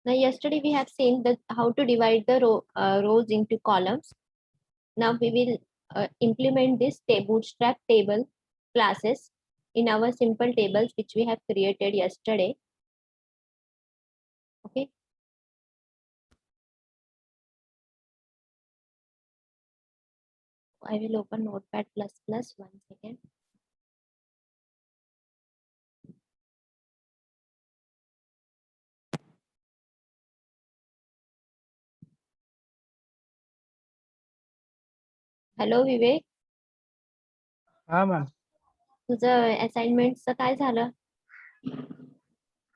Now, yesterday we have seen that how to divide the rows into columns. Now we will implement this bootstrap table classes in our simple tables which we have created yesterday. Okay. I will open Notepad++, 1 second. Hello विवेक, हा ma'am. तुझं असाइनमेंटचं काय झालं?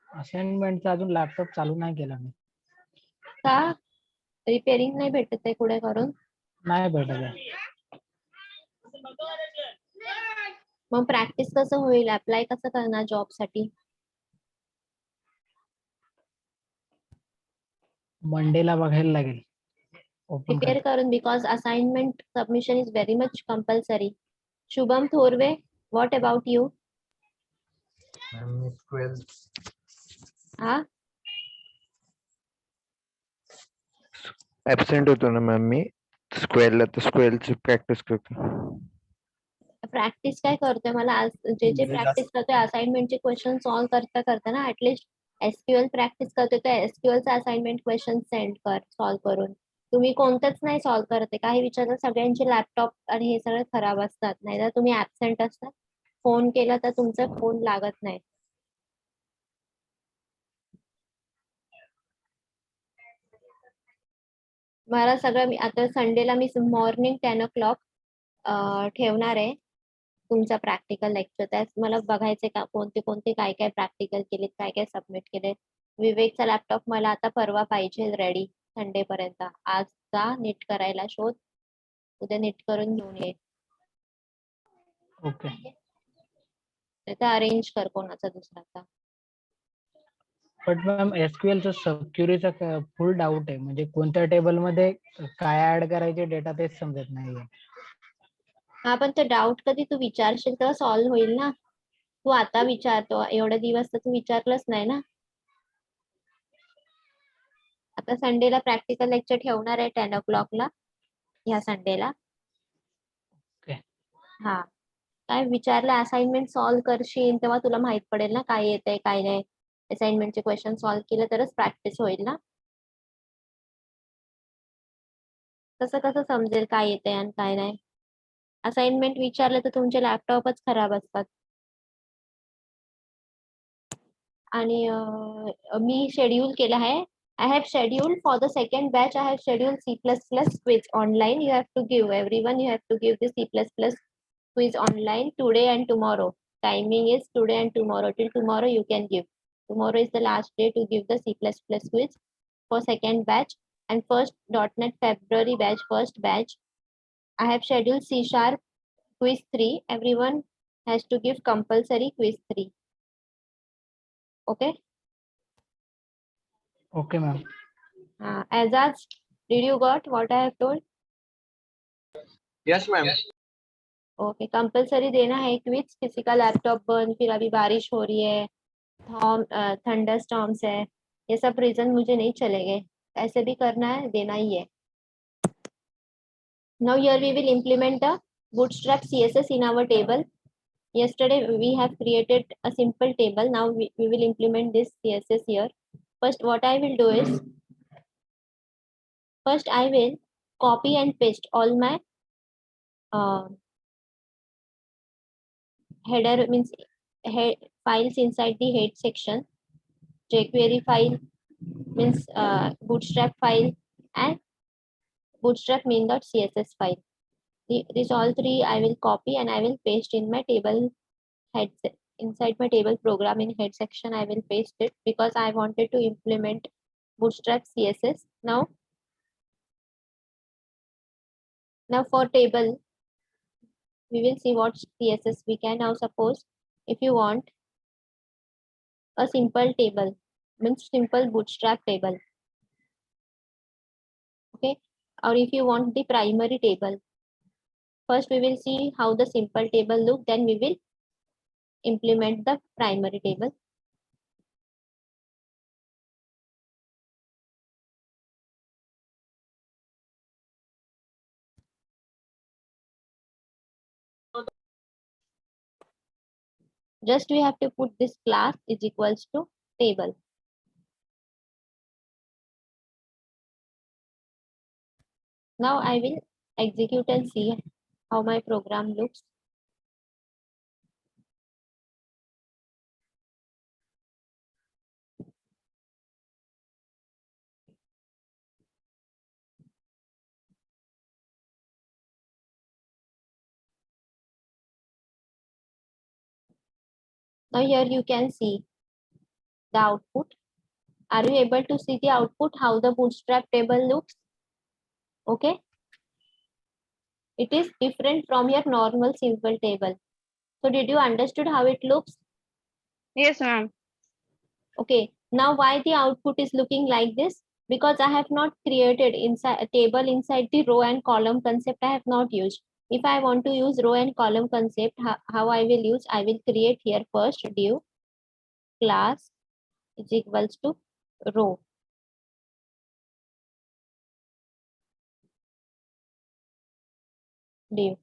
असाइनमेंटचा अजून laptop चालू नाही केला मी. का repairing नाही भेटत आहे कुठे करून? नाही भेटत आहे. मग प्रॅक्टिस कसं होईल? अप्लाय कसं करणार जॉब साठी? मंडेला बघायला लागेल. प्रिपेअर करून, because assignment submission is very much compulsory. Shubham Thorve, what about you? हा, ऍबसेंट होतो ना मॅम मी स्क्वेअरला, तर स्क्वेअरची प्रॅक्टिस करतो. प्रॅक्टिस काय करतोय? मला जे प्रॅक्टिस करतोय असाइनमेंटचे क्वेश्चन सॉल्व्ह करता करता ना, ऍटलीस्ट एसक्यूएल प्रॅक्टिस करतोय तर एसक्यूएलचं असाइनमेंट क्वेश्चन सेंड कर सॉल्व्ह करून. तुम्ही कोणतंच नाही सॉल्व्ह करते. काही विचारतात, सगळ्यांचे लॅपटॉप आणि हे सगळं खराब असतात, नाहीतर तुम्ही ऍबसेंट असतात. फोन केला तर तुमचा फोन लागत नाही. मला सगळं आता संडेला मी मॉर्निंग 10 o'clock ठेवणार आहे तुमचा प्रॅक्टिकल लेक्चर. त्यात मला बघायचे का कोणते कोणते काय काय प्रॅक्टिकल केले, काय काय सबमिट केले. विवेकचा लॅपटॉप मला आता परवा पाहिजे रेडी संडे पर्यंत. आज जा नीट करायला शोध, उद्या नीट करून घेऊन ये. ओके. तर अरेंज कर कोणाचा दुसऱ्याचा. बट मॅम एसक्यूएलचा सबक्युरीचा फुल डाऊट आहे, म्हणजे कोणत्या टेबल मध्ये काय ऍड करायचे डेटा तेच समजत नाहीये. हा, पण तो डाऊट कधी तू विचारशील तेव्हा सॉल्व्ह होईल ना. तू आता विचारतो, एवढे दिवस तर तू विचारलंच नाही ना. आता संडेला प्रॅक्टिकल लेक्चर ठेवणार आहे 10 o'clock ला ह्या संडेला. ओके. हा, काय विचारलं असाइनमेंट सॉल्व्ह करशील तेव्हा तुला माहित पडेल ना काय येतंय काय नाही. असाइनमेंटचे क्वेश्चन सॉल्व्ह केले तरच प्रॅक्टिस होईल ना. कसं कसं समजेल काय येतंय आणि काय नाही? असाइनमेंट विचारलं तर तुमचे लॅपटॉपच खराब असतात. आणि मी शेड्यूल केला आहे. I have scheduled for the second batch. I have scheduled C++ quiz online. You have to give everyone. You have to give the C++ quiz online today and tomorrow. Timing is today and tomorrow. Till tomorrow you can give. Tomorrow is the last day to give the C++ quiz for second batch, and first .NET February batch, first batch. I have scheduled C# quiz 3. Everyone has to give compulsory quiz 3. Okay. Okay ma'am. Azaz, did you got what I have told? Yes ma'am. Okay, compulsory देना है quiz. किसी का laptop बंद, फिर अभी बारिश हो रही है, थंडर स्टॉर्म्स है, ये सब रीजन मुझे नहीं चलेंगे. ऐसे भी करना है, देना ही है. Now here we will implement the bootstrap CSS in our table. Yesterday we have created a simple table. Now we will implement this CSS here. First what I will do is, first I will copy and paste all my header, means files inside the head section. jQuery file means bootstrap file, and bootstrap main.css file. These all three I will copy and I will paste in my table head. Inside my table program in head section I will paste it, because I wanted to implement bootstrap CSS. Now for table we will see what CSS we can. Now suppose if you want a simple table, means simple bootstrap table, okay, or if you want the primary table, first we will see how the simple table look, then we will implement the primary table. Just we have to put this class is equals to table. Now I will execute and see how my program looks. Now here you can see the output. Are you able to see the output, how the bootstrap table looks? Okay. It is different from your normal simple table. So did you understood how it looks? Yes, ma'am. Okay. Now why the output is looking like this? Because I have not created inside a table inside the row and column concept. I have not used. If I want to use row and column concept, how I will use? I will create here first div class is equals to row. Div.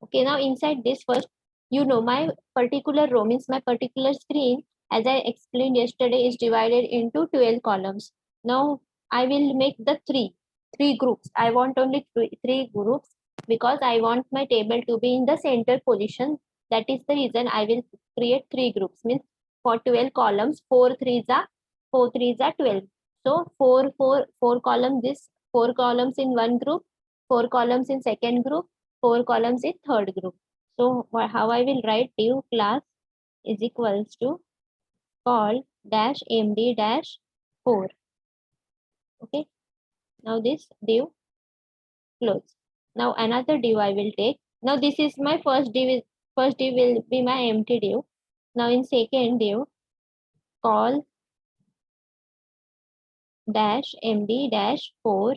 Okay, now inside this first, you know, my particular row means my particular screen, as I explained yesterday, is divided into 12 columns. Now I will make the three groups. I want only three groups because I want my table to be in the center position. That is the reason I will create three groups. Means for 12 columns, 4 threes are 12. So four columns, this 4 columns in one group, 4 columns in second group, 4 columns in third group. So how I will write div class is equals to call dash md dash 4. Okay. Now this div close. Now another div I will take. Now this is my first div. First div will be my empty div. Now in second div, call dash md dash 4.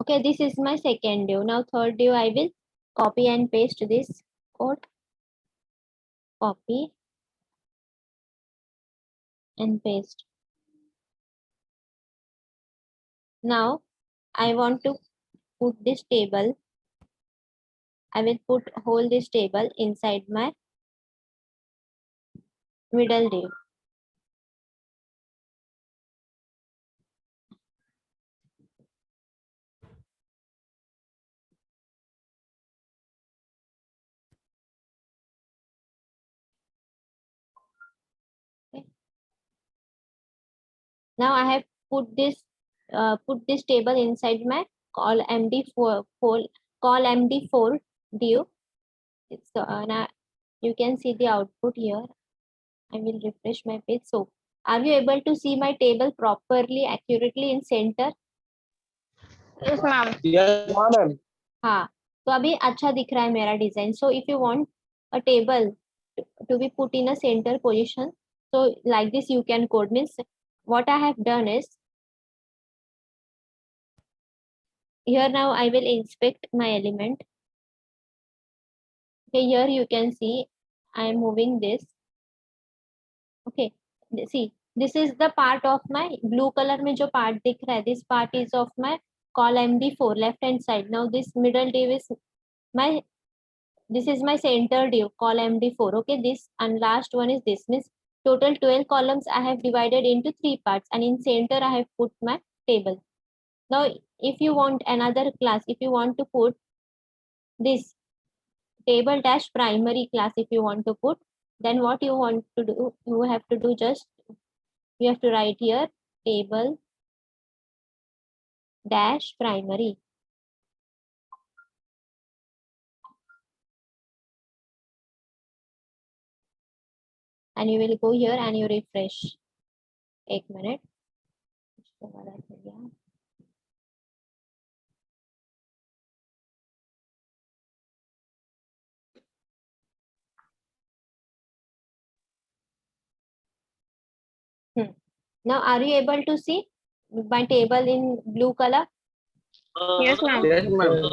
Okay, this is my second div. Now third div I will copy and paste this code. Copy and paste. Now I want to put this table. I will put whole this table inside my middle div. Okay. Now I have put this table inside my call md4 call md4 div. So now you can see the output here. I will refresh my page. So are you able to see my table properly, accurately in center? Yes, ma'am. Yes, ma'am. हाँ, तो अभी अच्छा दिख रहा है मेरा design. So if you want a table to be put in a center position, so like this you can code. Means what I have done is, here now I will inspect my element. Okay, here you can see I am moving this. Okay, see this is the part of my blue color में जो part दिख रहा है, this part is of my call md4 left hand side. Now this middle div is my, this is my center div call md4. Okay, this and last one is this. Means total 12 columns I have divided into 3 parts, and in center I have put my table. Now if you want another class, if you want to put this table dash primary class, if you want to put, then what you want to do, you have to do just, you have to write here table dash primary. And you will go here and you refresh. 1 minute. Now are you able to see my table in blue color? Yes, ma'am. Yes, ma'am.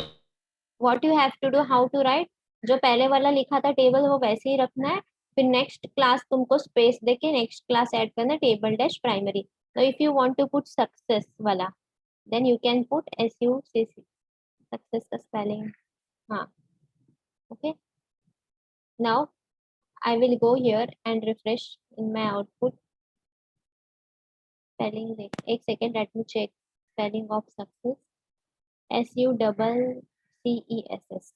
What you have to do, how to write, जो पहले वाला लिखा था table वो वैसे ही रखना है. फिर नेक्स्ट क्लास तुमको स्पेस देके नेक्स्ट क्लास ऐड करना table dash primary. Now if you want to put success वाला, then you can put success. Success का स्पेलिंग, हाँ okay. Now I will go here and refresh in my output. Spelling देख, एक second, let me check spelling of success. SUCCESS.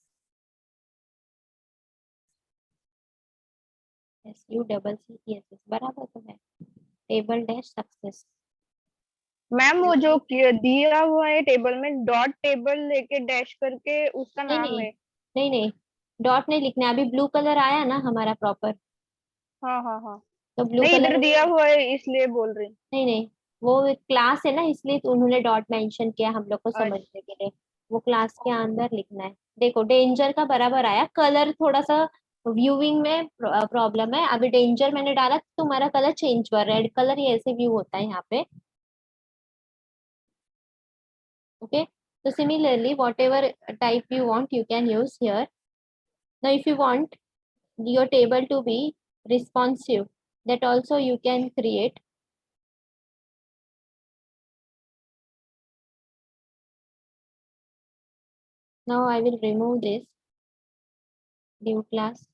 SUCCESS बराबर तो है. Table dash success. Ma'am वो जो दिया हुआ है टेबल में डॉट टेबल लेके डैश करके उसका नहीं नाम नहीं है। नहीं नहीं, डॉट नहीं लिखना है. अभी ब्लू कलर आया ना हमारा प्रॉपर, हाँ हाँ हाँ, तो ब्लू नहीं कलर इधर दिया हुआ है इसलिए बोल रही। नहीं नहीं, वो क्लास है ना, इसलिए तो उन्होंने डॉट मेंशन किया हम लोग को अच्छा, समझने के लिए. वो क्लास के अंदर लिखना है. देखो डेंजर का बराबर आया. कलर थोड़ा सा व्यूइंग में प्रॉब्लम है. अभी डेंजर मैंने डाला तो तुम्हारा कलर चेंज हुआ. रेड कलर ये ऐसे व्यू होता है यहाँ पे. Okay. So similarly, whatever type you want, you can use here. Now, if you want your table to be responsive, that also you can create. Now, I will remove this div class.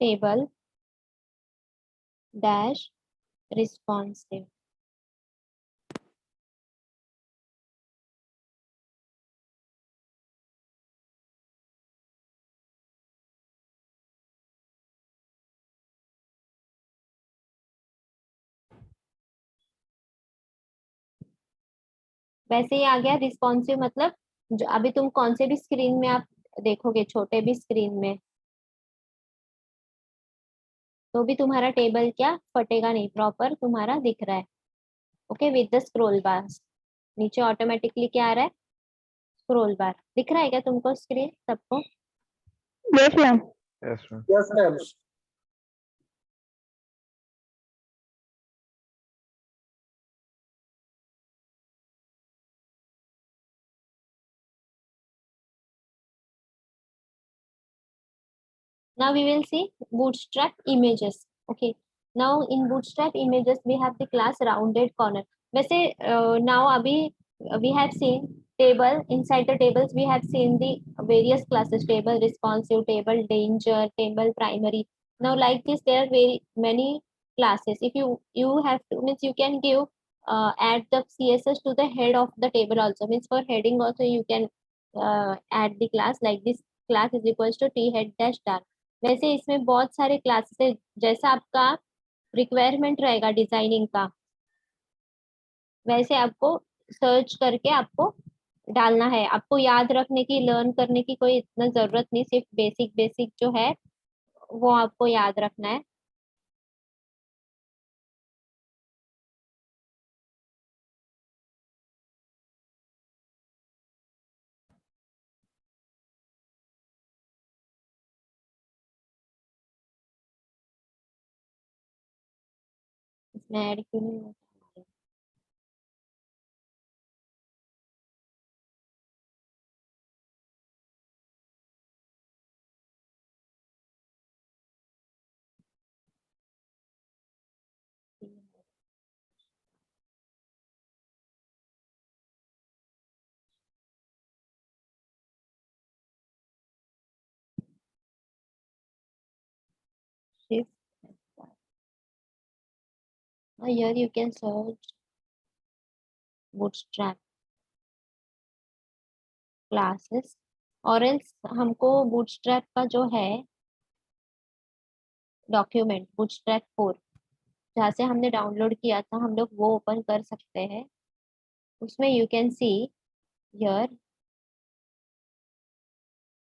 Table dash responsive. वैसे ही आ गया responsive. मतलब जो अभी तुम कौन से भी screen में आप देखोगे, छोटे भी स्क्रीन में, तो भी तुम्हारा टेबल क्या फटेगा नहीं, प्रॉपर तुम्हारा दिख रहा है. Okay. With the scroll bar नीचे ऑटोमेटिकली क्या आ रहा है, स्क्रोल बार दिख रहा है क्या तुमको स्क्रीन सबको? Yes ma'am. Yes, ma'am. Yes, ma'am. Now we will see bootstrap images. Okay. Now in bootstrap images we have the class rounded corner. वैसे now अभी we have seen table. Inside the tables we have seen the various classes: table responsive, table danger, table primary. Now like this there are very many classes. If you have to, means you can give add the CSS to the head of the table also. Means for heading also you can add the class like this. Class is equals to t head dash dark. वैसे इसमें बहुत सारे classes है. जैसा आपका requirement रहेगा designing का, वैसे आपको सर्च करके आपको डालना है. आपको याद रखने की, लर्न करने की कोई इतना जरूरत नहीं. सिर्फ बेसिक बेसिक जो है वो आपको याद रखना है. इसमें ऐड क्यों नहीं होता? Shift. Here you can search bootstrap classes, और else हमको bootstrap का जो है डॉक्यूमेंट bootstrap 4 जहाँ से हमने डाउनलोड किया था, हम लोग वो ओपन कर सकते हैं. उसमें यू कैन सी हियर,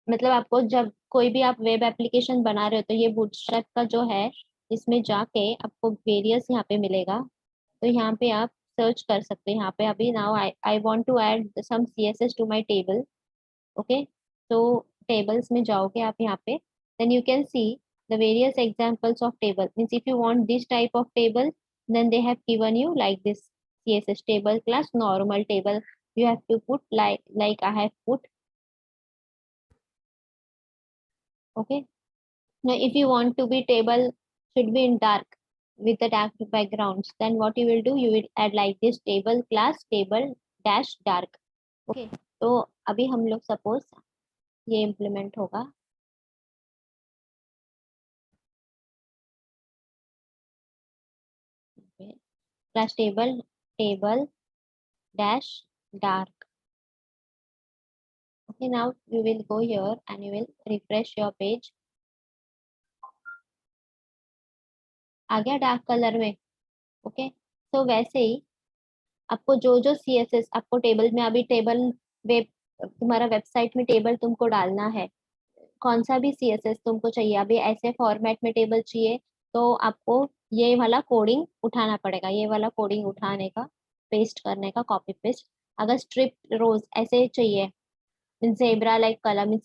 मतलब आपको जब कोई भी आप वेब एप्लीकेशन बना रहे हो तो ये बूटस्ट्रैप का जो है, इसमें जाके आपको वेरियस यहाँ पे मिलेगा. तो यहाँ पे आप सर्च कर सकते हैं. यहाँ पे अभी now I want to add some CSS to my table. Okay. तो टेबल्स में जाओगे आप यहाँ पे, then you can see the various examples of table. Means if you want this type of table, then they have given you like this CSS table class, normal table. You have to put like I have put. Okay. Now if you want to be table should be in dark, with the dark backgrounds, then what you will do, you will add like this table class table dash dark. Okay, तो अभी हम लोग suppose ये implement होगा. Class table dash dark. Okay, now you will go here and you will refresh your page. आ गया dark colour में. Okay, तो वैसे ही आपको जो जो CSS आपको टेबल में, अभी टेबल वेब तुम्हारा वेबसाइट में टेबल तुमको डालना है, कौन सा भी CSS तुमको चाहिए, अभी ऐसे फॉर्मेट में टेबल चाहिए तो आपको ये वाला कोडिंग उठाना पड़ेगा, ये वाला कोडिंग उठाने का, पेस्ट करने का, कॉपी पेस्ट. अगर स्ट्रिप रोज ऐसे चाहिए, जेब्रा लाइक कलर,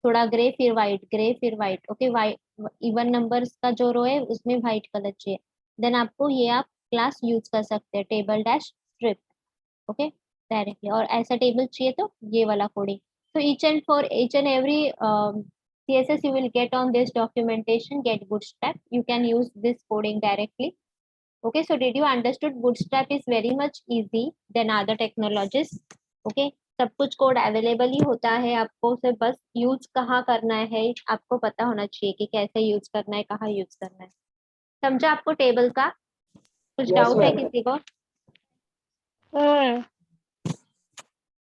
थोड़ा ग्रे फिर वाइट, ग्रे फिर white. Okay, white even numbers का जो रो है उसमें वाइट कलर चाहिए, देन आपको ये आप क्लास यूज कर सकते हैं table dash strip. Okay, directly. और ऐसा टेबल चाहिए तो ये वाला coding. So each and every CSS you will get on this documentation, get Bootstrap. You can use this coding directly. Okay, so did you understood Bootstrap is very much easy than other technologies. Okay, सब कुछ code available ही होता है, आपको सिर्फ बस use कहाँ करना है आपको पता होना चाहिए कि कैसे यूज करना है, कहाँ यूज करना है. समझा आपको टेबल का? कुछ Yes, डाउट है ma'am. किसी को? हाँ.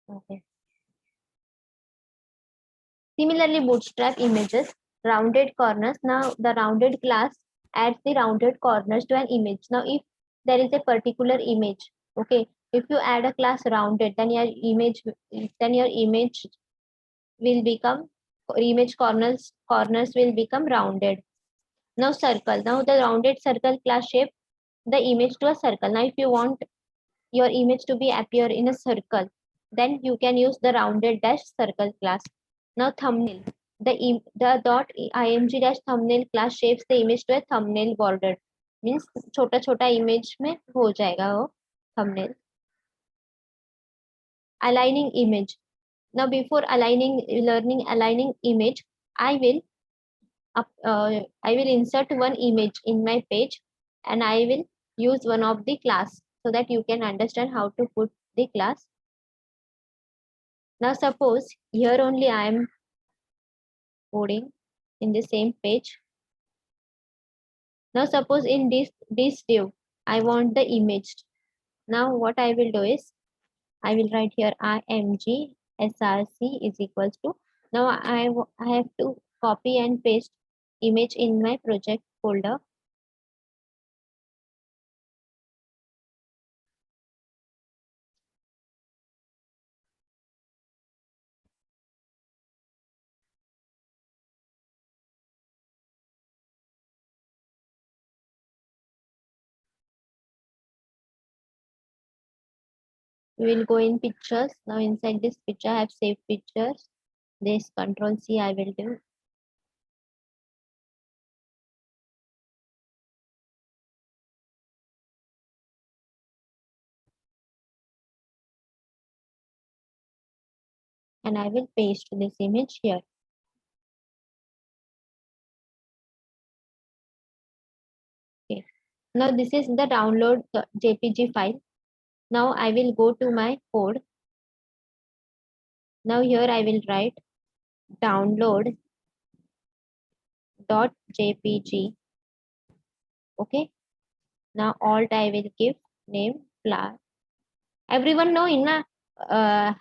Okay. Similarly, bootstrap images, rounded corners. Now, the rounded class adds the rounded corners to an image. Now, if there is a particular image, okay, if you add a class rounded, then your image will become, image corners will become rounded. Now, circle. Now, the rounded circle class shape the image to a circle. Now, if you want your image to be appear in a circle, then you can use the rounded dash circle class. Now thumbnail, the dot img dash thumbnail class shapes the image to a thumbnail border. Means छोटा छोटा image में हो जाएगा वो thumbnail. Aligning image. Now before learning aligning image, I will insert one image in my page and I will use one of the class so that you can understand how to put the class. Now suppose here only I am coding in the same page. Now suppose in this div I want the image. Now what I will do is I will write here img src is equals to. Now I have to copy and paste image in my project folder. We will go in pictures. Now inside this picture I have saved pictures. This Control C I will do. And I will paste this image here. Okay. Now this is the download JPG file. Now I will go to my code. Now here I will write download .jpg. Okay. Now alt I will give name flower. Everyone know in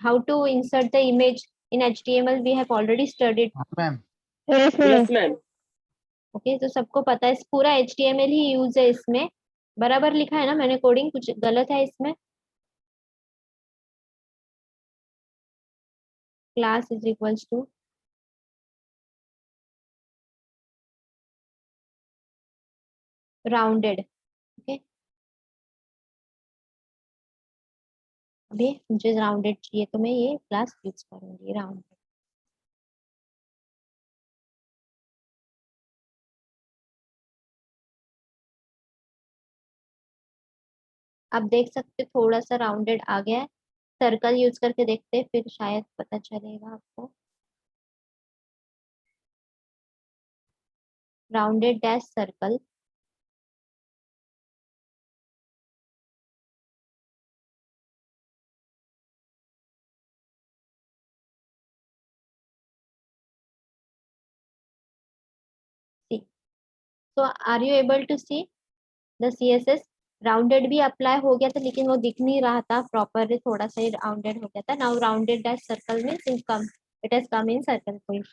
how to insert the image in HTML we have already studied. Ma'am. Yes, Yes, ma'am. ma'am. Okay, तो सबको पता है पूरा HTML ही use है इसमें. बराबर लिखा है ना मैंने कोडिंग, कुछ गलत है इसमें? Class is equals to rounded. Okay, अभी मुझे राउंडेड चाहिए तो मैं ये क्लास यूज करूंगी राउंडेड. आप देख सकते थोड़ा सा राउंडेड आ गया है. सर्कल यूज करके देखते हैं फिर शायद पता चलेगा आपको. Rounded dash circle. So are you able to see the CSS? Rounded भी अप्लाई हो गया था लेकिन वो दिख नहीं रहा था प्रॉपरली, थोड़ा सा ही राउंडेड हो गया था. Now rounded dash circle means it has come in circle form.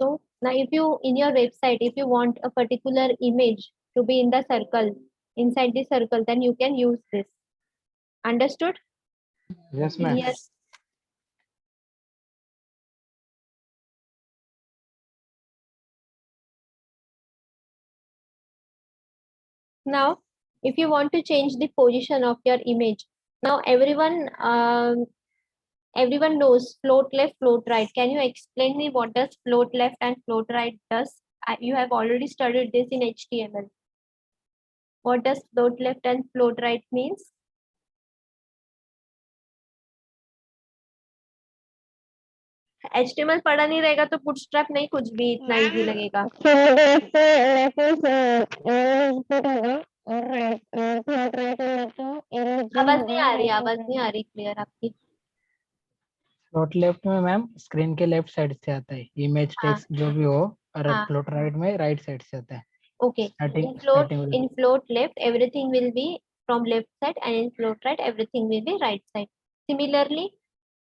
So now if you in your website, if you want a particular image to be in the circle, inside the circle, then you can use this. Understood? Yes, ma'am. Yes. Now, if you want to change the position of your image, now everyone knows float left, float right. Can you explain me what does float left and float right does? You have already studied this in HTML. What does float left and float right means? HTML पढ़ा नहीं रहेगा तो bootstrap नहीं, कुछ भी इतना easy लगेगा. आवाज नहीं आ रही, आवाज नहीं आ रही क्लियर आपकी. फ्लोट लेफ्ट में मैम स्क्रीन के लेफ्ट साइड से आता है इमेज हाँ. टेक्स्ट जो भी हो, और हाँ. फ्लोट राइट में राइट साइड से आता है. Okay. Starting In float left, everything will be from left side, and in float right, everything will be right side. Similarly,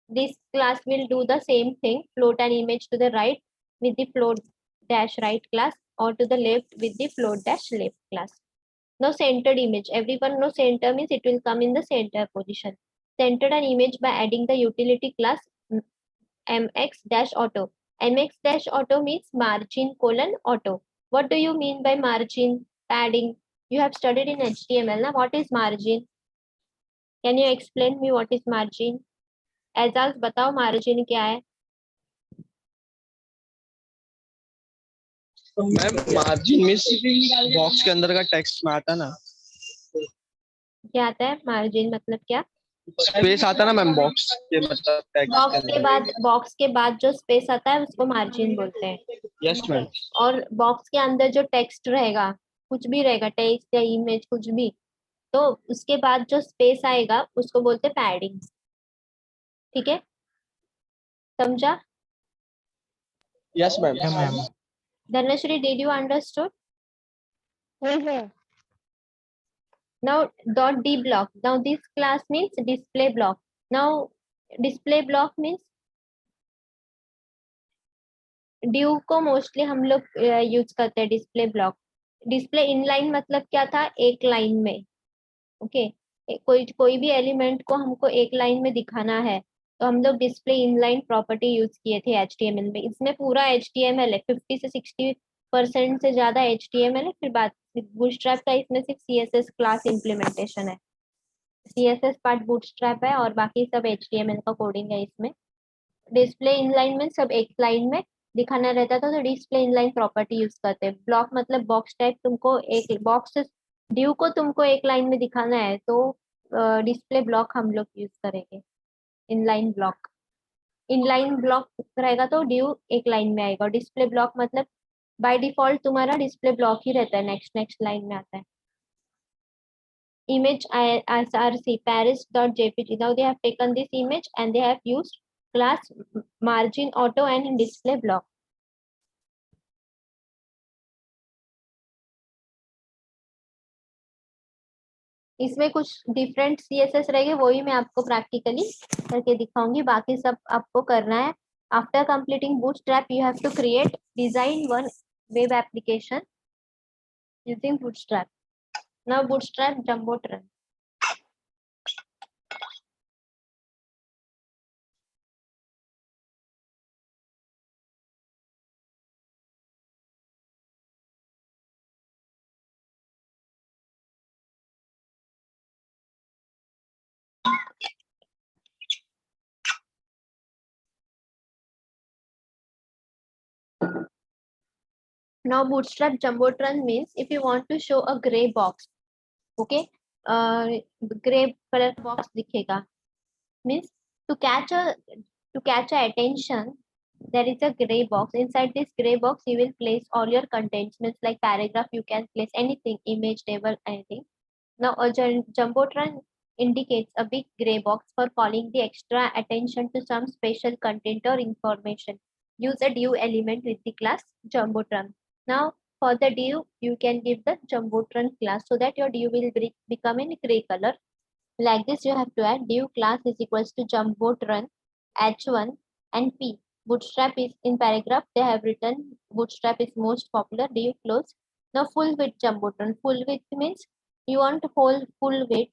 this class will do the same thing. Float an image to the right with the float dash right class, or to the left with the float dash left class. Now centered image. Everyone knows center means it will come in the center position. Centered an image by adding the utility class mx dash auto. Mx dash auto means margin colon auto. What do you mean by margin? Padding. You have studied in HTML. Now, what is margin? Can you explain me what is margin? Ejaz बताओ margin क्या है? Ma'am margin means box के अंदर का text में आता है ना, क्या आता है margin मतलब क्या? स्पेस आता है ना मैम बॉक्स के मतलब टेक्स्ट बॉक्स के बाद जो स्पेस आता है उसको मार्जिन बोलते हैं. Yes ma'am. और बॉक्स के अंदर जो टेक्स्ट रहेगा, कुछ भी रहेगा, टेक्स्ट या इमेज कुछ भी, तो उसके बाद जो स्पेस आएगा उसको बोलते हैं पैडिंग. ठीक है, समझा? Yes ma'am. Dhanashri, did you understood? Now dot d block. Now this class means display block. Now display block means div को मोस्टली हम लोग यूज करते हैं डिस्प्ले ब्लॉक. डिस्प्ले इनलाइन मतलब क्या था? एक लाइन में. ओके, कोई भी एलिमेंट को हमको एक लाइन में दिखाना है तो हम लोग डिस्प्ले इनलाइन प्रॉपर्टी यूज किए थे HTML में. इसमें पूरा HTML है, 50 से 60% से ज्यादा HTML है. फिर बात बूटस्ट्रैप का इसमें सिर्फ CSS क्लास इम्प्लीमेंटेशन है. CSS पार्ट बूटस्ट्रैप है और बाकी सब HTML का कोडिंग है इसमें. डिस्प्ले इनलाइन में सब एक लाइन में दिखाना रहता था तो डिस्प्ले इनलाइन प्रॉपर्टी यूज करते हैं. ब्लॉक मतलब बॉक्स टाइप, तुमको एक बॉक्स ड्यू को तुमको एक लाइन में दिखाना है तो डिस्प्ले ब्लॉक हम लोग यूज करेंगे. इनलाइन ब्लॉक रहेगा तो ड्यू एक लाइन में आएगा. डिस्प्ले ब्लॉक मतलब बाय डिफॉल्ट तुम्हारा डिस्प्ले ब्लॉक ही रहता है, नेक्स्ट लाइन में आता है. Image src paris.jpg. Now they have taken this image and they have used class margin auto and display block. इसमें कुछ डिफरेंट CSS रहेंगे, वही मैं आपको प्रैक्टिकली करके दिखाऊंगी. बाकी सब आपको करना है. After completing Bootstrap you have to create design one web application using Bootstrap. Now Bootstrap jumbotron. Now bootstrap jumbotron means if you want to show a gray box, okay, gray color box दिखेगा, means to catch a attention, there is a gray box. Inside this gray box you will place all your contents, means like paragraph, you can place anything, image, table, anything. Now a jumbotron indicates a big gray box for calling the extra attention to some special content or information. Use a div element with the class jumbotron. Now for the div, you can give the Jumbotron class so that your div will become in gray color. Like this, you have to add div class is equals to Jumbotron h1 and p. Bootstrap is in paragraph. They have written Bootstrap is most popular. Div close. Now full width Jumbotron. Full width means you want whole full width.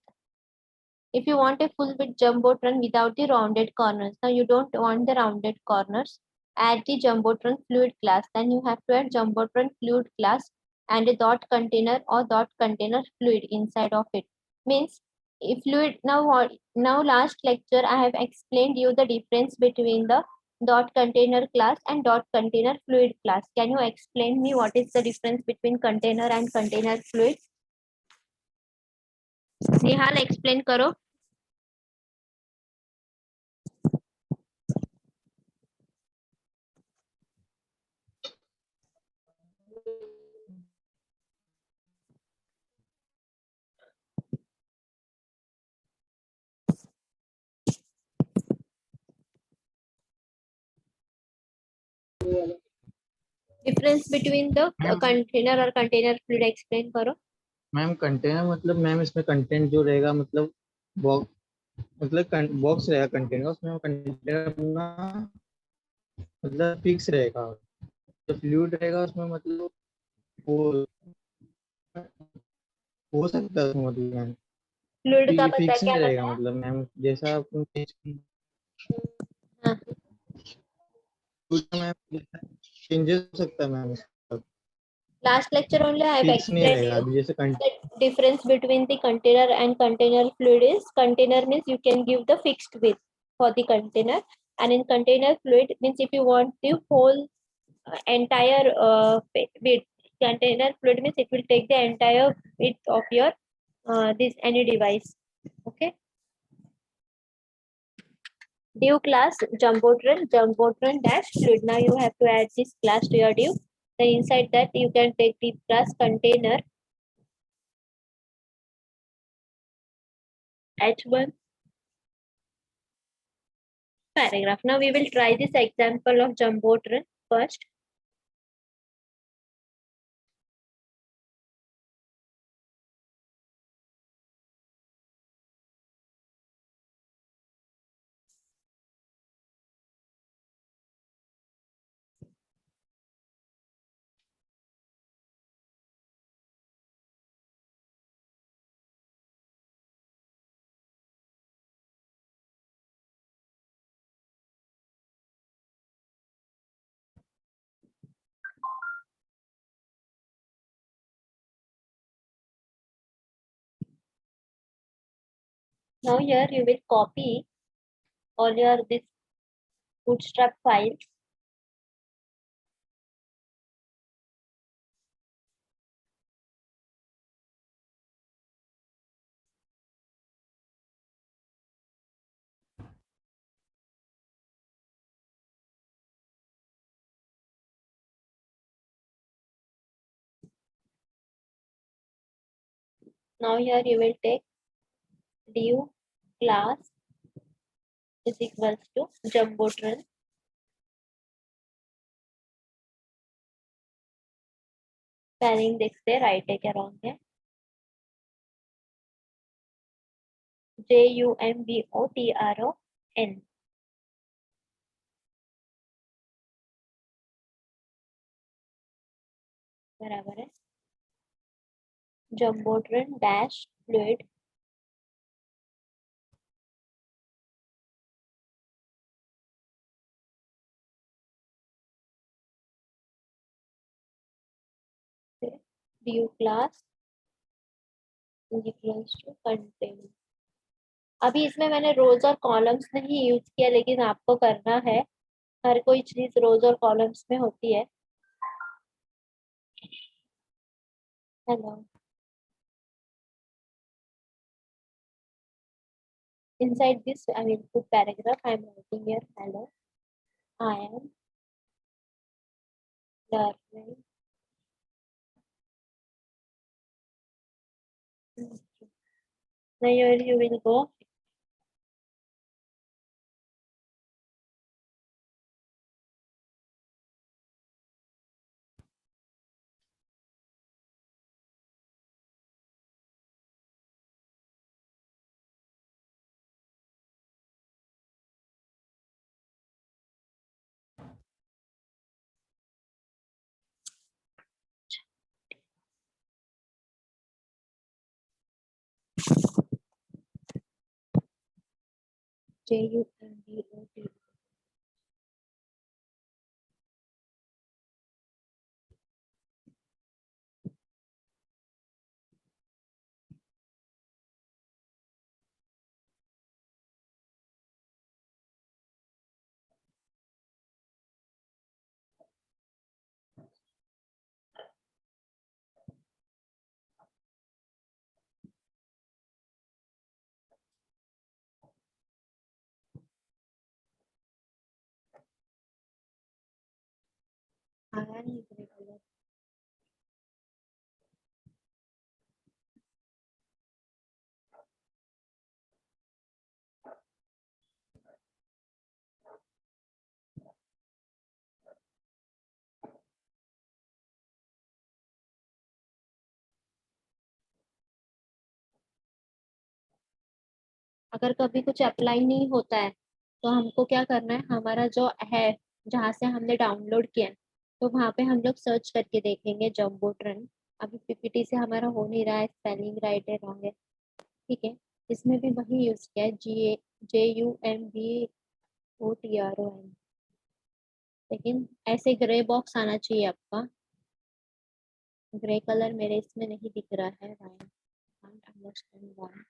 If you want a full width Jumbotron without the rounded corners, now you don't want the rounded corners, add the Jumbotron fluid class. Then you have to add Jumbotron fluid class and a dot container or dot container fluid inside of it. Means if fluid, now last lecture I have explained you the difference between the dot container class and dot container fluid class. Can you explain me what is the difference between container and container fluid? Nihal explain करो. Difference between the container और container fluid explain करो. Ma'am container मतलब ma'am इसमें content जो रहेगा मतलब box रहेगा container, उसमें कंटेनर अपना मतलब फिक्स रहेगा. जो फ्लूइड रहेगा उसमें मतलब वो हो सकता है उसमें मतलब मैम फ्लूइड का पता फिक्स क्या नहीं रहेगा बताया? मतलब मैम जैसा आप हाँ. चेंजेस हो सकता है ma'am. Last lecture only I have fix नहीं explained रहेगा you अभी जैसे the difference between the container and container fluid is container means you can give the fixed width for the container, and in container fluid means if you want the whole entire width, container fluid means it will take the entire width of your this any device. Okay. Div class Jumbotron dash fluid. Now you have to add this class to your div. Then inside that you can take div class container h1 paragraph. Now we will try this example of Jumbotron first. Now here you will copy all your this bootstrap files. Now here you will take div class is equals to Jumbotron spelling देखते right है क्या wrong है. Jumbotron बराबर है Jumbotron dash fluid div class is equals to contain. अभी इसमें मैंने रोज और कॉलम्स नहीं यूज किया, लेकिन आपको करना है. हर कोई चीज रोज और कॉलम्स में होती है. Hello. Inside this, I will put paragraph. I am writing here. Hello. I am learning. Now you will go. JUMBOT. आया नहीं ग्रे कलर। अगर कभी कुछ अप्लाई नहीं होता है तो हमको क्या करना है, हमारा जो है जहाँ से हमने डाउनलोड किया है तो वहाँ पे हम लोग सर्च करके देखेंगे जम्बोट्रन। अभी पीपीटी से हमारा हो नहीं रहा है, स्पेलिंग राइट है रॉन्ग है, ठीक है। इसमें भी वही यूज किया है, JUMBOTRON। लेकिन ऐसे ग्रे बॉक्स आना चाहिए आपका। ग्रे कलर मेरे इसमें नहीं दिख रहा है, why? Can't understand why.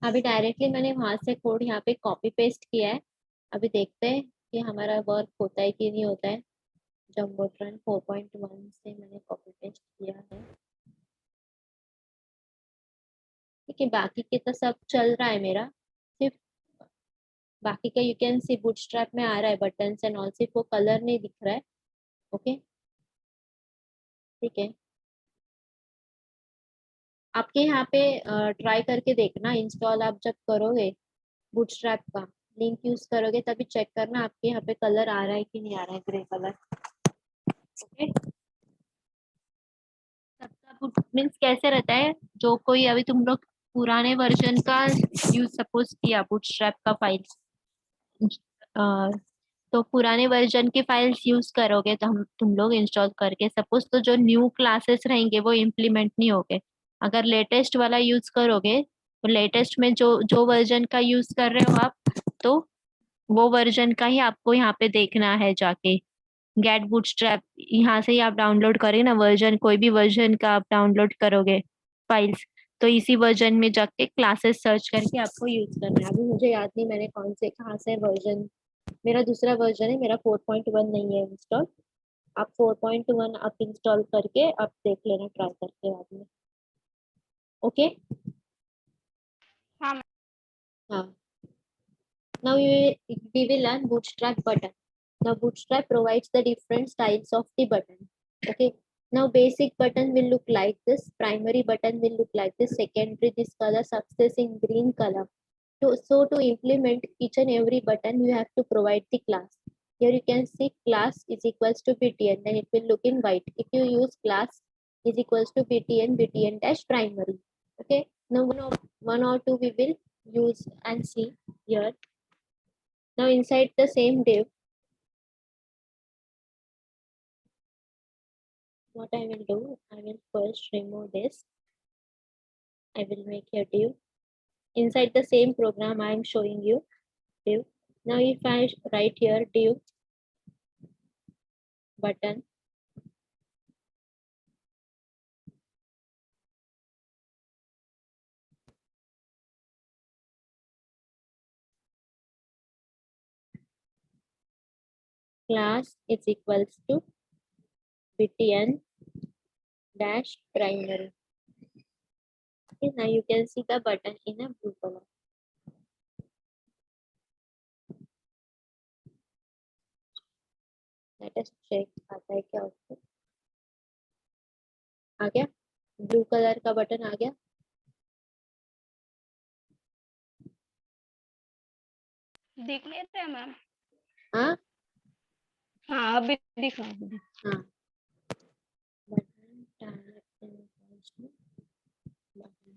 अभी डायरेक्टली मैंने वहां से कोड यहाँ पे कॉपी पेस्ट किया है। अभी देखते हैं कि हमारा वर्क होता है कि नहीं होता है। जम्बोट्रन 4.1 से मैंने कॉपी पेस्ट किया है, ठीक है। बाकी के तो सब चल रहा है मेरा, सिर्फ बाकी का यू कैन सी बूटस्ट्रैप में आ रहा है बटन्स एंड ऑल, सिर्फ वो कलर नहीं दिख रहा है। ओके, ठीक है। आपके यहाँ पे ट्राई करके देखना, इंस्टॉल आप जब करोगे बूटस्ट्रैप का लिंक यूज करोगे तभी चेक करना आपके यहाँ पे कलर आ रहा है कि नहीं आ रहा है, ग्रे कलर। ओके, सबका मीन्स कैसे रहता है, जो कोई अभी तुम लोग पुराने वर्जन का यूज सपोज किया बूटस्ट्रैप का फाइल, तो पुराने वर्जन के फाइल्स यूज करोगे तो हम तुम लोग इंस्टॉल करके सपोज, तो जो न्यू क्लासेस रहेंगे वो इम्प्लीमेंट नहीं होंगे। अगर लेटेस्ट वाला यूज करोगे तो लेटेस्ट में जो जो वर्जन का यूज कर रहे हो आप, तो वो वर्जन का ही आपको यहाँ पे देखना है जाके। गेट बूटस्ट्रैप यहाँ से ही आप डाउनलोड करें ना, वर्जन कोई भी वर्जन का आप डाउनलोड करोगे फाइल्स, तो इसी वर्जन में जाके क्लासेस सर्च करके आपको यूज करना है। अभी मुझे याद नहीं मैंने कौन से कहाँ से वर्जन, मेरा दूसरा वर्जन है, मेरा 4.1 नहीं है इंस्टॉल। आप 4.1 आप इंस्टॉल करके आप देख लेना ट्राई करके बाद में. ओके. हाँ हाँ. Now we will learn Bootstrap button. Now Bootstrap provides the different styles of the button. Okay. Now basic button will look like this. Primary button will look like this. Secondary this color. Success in green color. So to implement each and every button, you have to provide the class. Here you can see class is equals to btn. Then it will look in white. If you use class is equals to btn dash primary. Okay. Now one or two we will use and see here. Now inside the same div, what I will do, I will first remove this. I will make a div. Inside the same program, I am showing you div. Now if I write here div button, class is equals to btn dash primary. Okay, now you can see the button in a blue color. Let us check आता है क्या उसको. आ गया. Blue colour का button आ गया. दिख नहीं रहा मैम. हाँ. हाँ अभी दिख रहा है. हाँ. Button tab equals to button.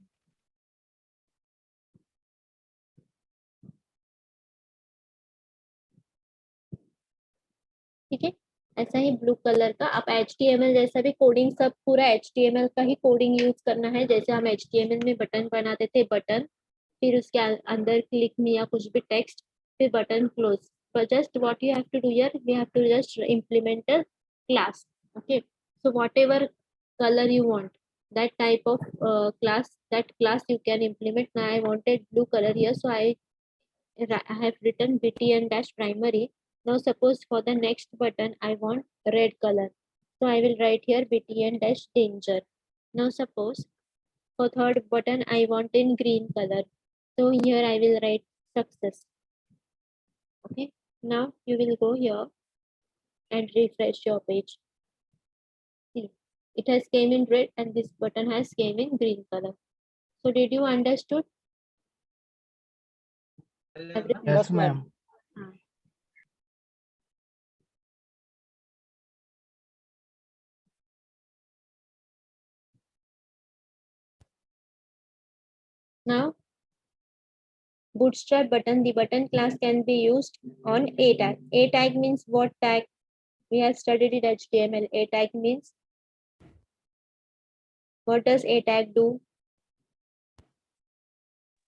ठीक है. ऐसा ही ब्लू कलर का आप HTML जैसा भी कोडिंग सब पूरा HTML का ही कोडिंग यूज करना है. जैसे हम HTML में बटन बनाते थे बटन, फिर उसके अंदर क्लिक में या कुछ भी टेक्स्ट, फिर button close. But just what you have to do here, we have to just implement a class. Okay. So whatever color you want, that type of that class you can implement. Now I wanted blue color here, so I have written btn dash primary. Now suppose for the next button I want red color, so I will write here btn dash danger. Now suppose for third button I want in green color, so here I will write success. Okay. Now you will go here and refresh your page. See, it has came in red and this button has came in green color. So did you understood everything? Yes, ma'am. Now Bootstrap button, the button class can be used on a tag. A tag means what tag? We have studied it HTML. A tag means, what does a tag do?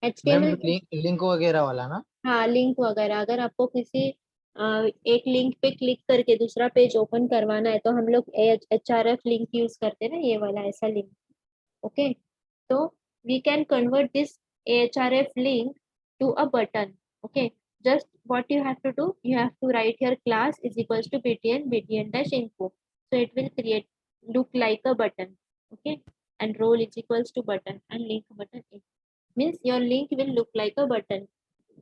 Ma'am HTML. Link वगैरह वाला ना. हाँ, link वगैरह. अगर आपको किसी एक link पे क्लिक करके दूसरा पेज ओपन करवाना है तो हम लोग HRF लिंक यूज करते हैं ना, ये वाला ऐसा लिंक. ओके. तो we can convert this href link to a button. Okay. Just what you have to do, you have to write here class is equals to btn dash info. So it will create look like a button. Okay. And role is equals to button and link button is. Means your link will look like a button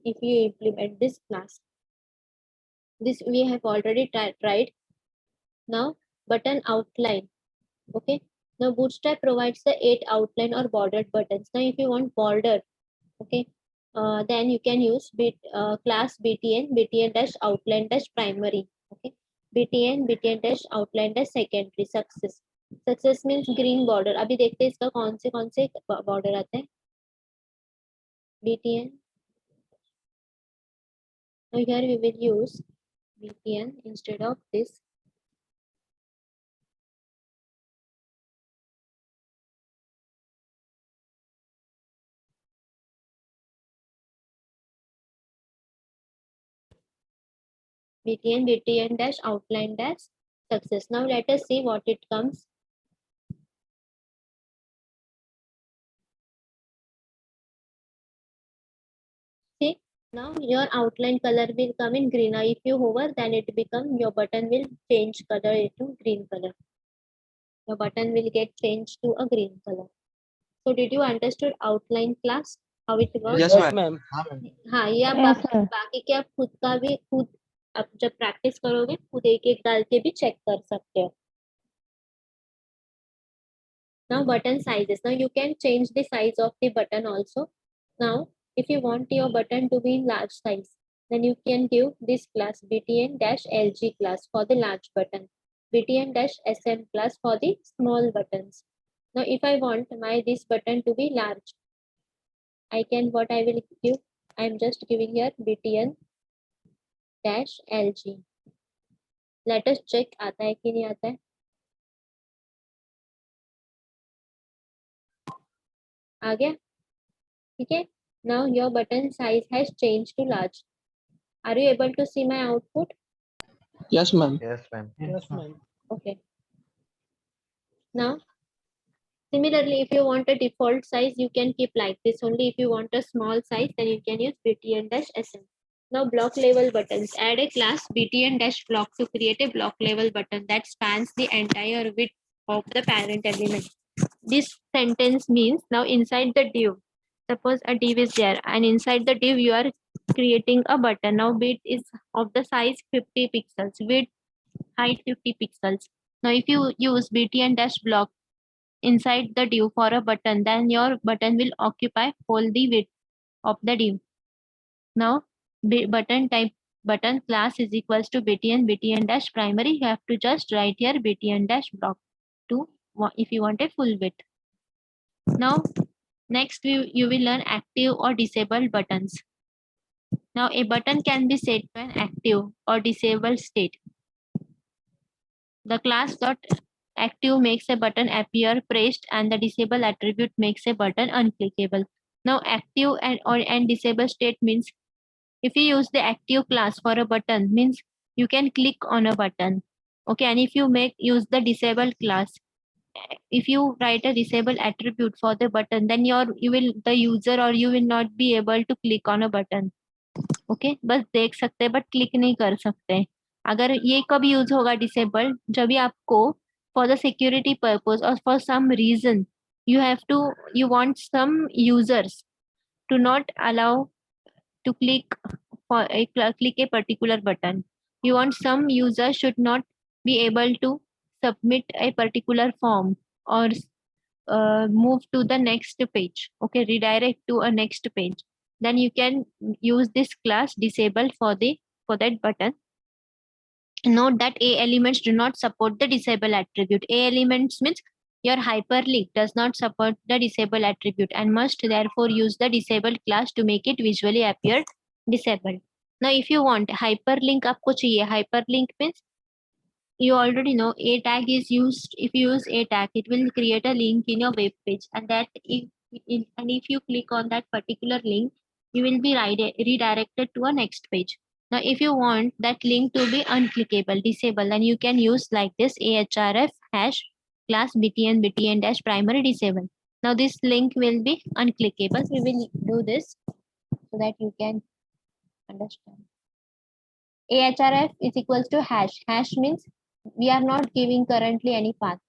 if you implement this class. This we have already tried. Now button outline. Okay. Now Bootstrap provides the 8 outline or bordered buttons. Now if you want border, okay, then you can use class btn dash outline dash primary. Okay. btn dash outline dash secondary. Success means green border. अभी देखते हैं इसका कौन से border आते हैं. btn. Now here we will use btn instead of this. btn dash outline dash success. Now let us see what it comes. See, Now your outline color will come in green. Now if you hover, then it become, your button will change color into green color. Your button will get changed to a green color. So did you understood outline class, how it works? Yes, ma'am. हाँ ma'am हाँ, ये आप Yes, sir. बाकी के आप खुद का भी खुद आप जब प्रैक्टिस करोगे खुद एक एक डाल के भी चेक कर सकते हो. Now button sizes. Now you can change the size of the button also. Now if you want your button to be in large size, then you can give this class btn-lg class for the large button, btn-sm class for the small buttons. Now if I want my this button to be large, I can, what I will give, I am just giving here btn-lg. Let us check आता है कि नहीं आता है. आ गया? ठीक है. Now your button size has changed to large. Are you able to see my output? Yes, ma'am. Yes, ma'am. Yes, ma'am. Okay. Now, similarly, if you want a default size, you can keep like this. Only if you want a small size, then you can use btn-sm. Now, block level buttons. Add a class btn-block to create a block level button that spans the entire width of the parent element. This sentence means now inside the div, suppose a div is there, and inside the div you are creating a button. Now width is of the size 50 pixels, width, height 50 pixels. Now if you use btn-block inside the div for a button, then your button will occupy whole the width of the div. Now button type, button class is equals to btn-primary. You have to just write here btn-block to if you want a full width. Now next you will learn active or disabled buttons. Now a button can be set to an active or disabled state. The class dot active makes a button appear pressed and the disable attribute makes a button unclickable. Now active and disable state means if you use the active class for a button means you can click on a button. Okay, and if you use the disabled class, if you write a disable attribute for the button, then the user or you will not be able to click on a button. Okay, बस देख सकते हैं but click नहीं कर सकते. अगर ये कब यूज होगा डिसेबल, जब भी आपको फॉर द सिक्योरिटी पर्पज और for some reason you want some users to not allow to click a particular button. You want some users should not be able to submit a particular form or move to the next page. Okay, redirect to a next page. Then you can use this class disable for that button. Note that A elements do not support the disable attribute. A elements means your hyperlink does not support the disable attribute and must therefore use the disable class to make it visually appear disabled. Now if you want hyperlink आपको चाहिए, hyperlink means you already know a tag is used. If you use a tag, it will create a link in your web page, and if you click on that particular link, you will be redirected to a next page. Now, if you want that link to be unclickable, disable, then you can use like this ahref hash class btn-primary disable. Now this link will be unclickable. We will do this so that you can understand. Ahref is equals to hash. Hash means we are not giving currently any path.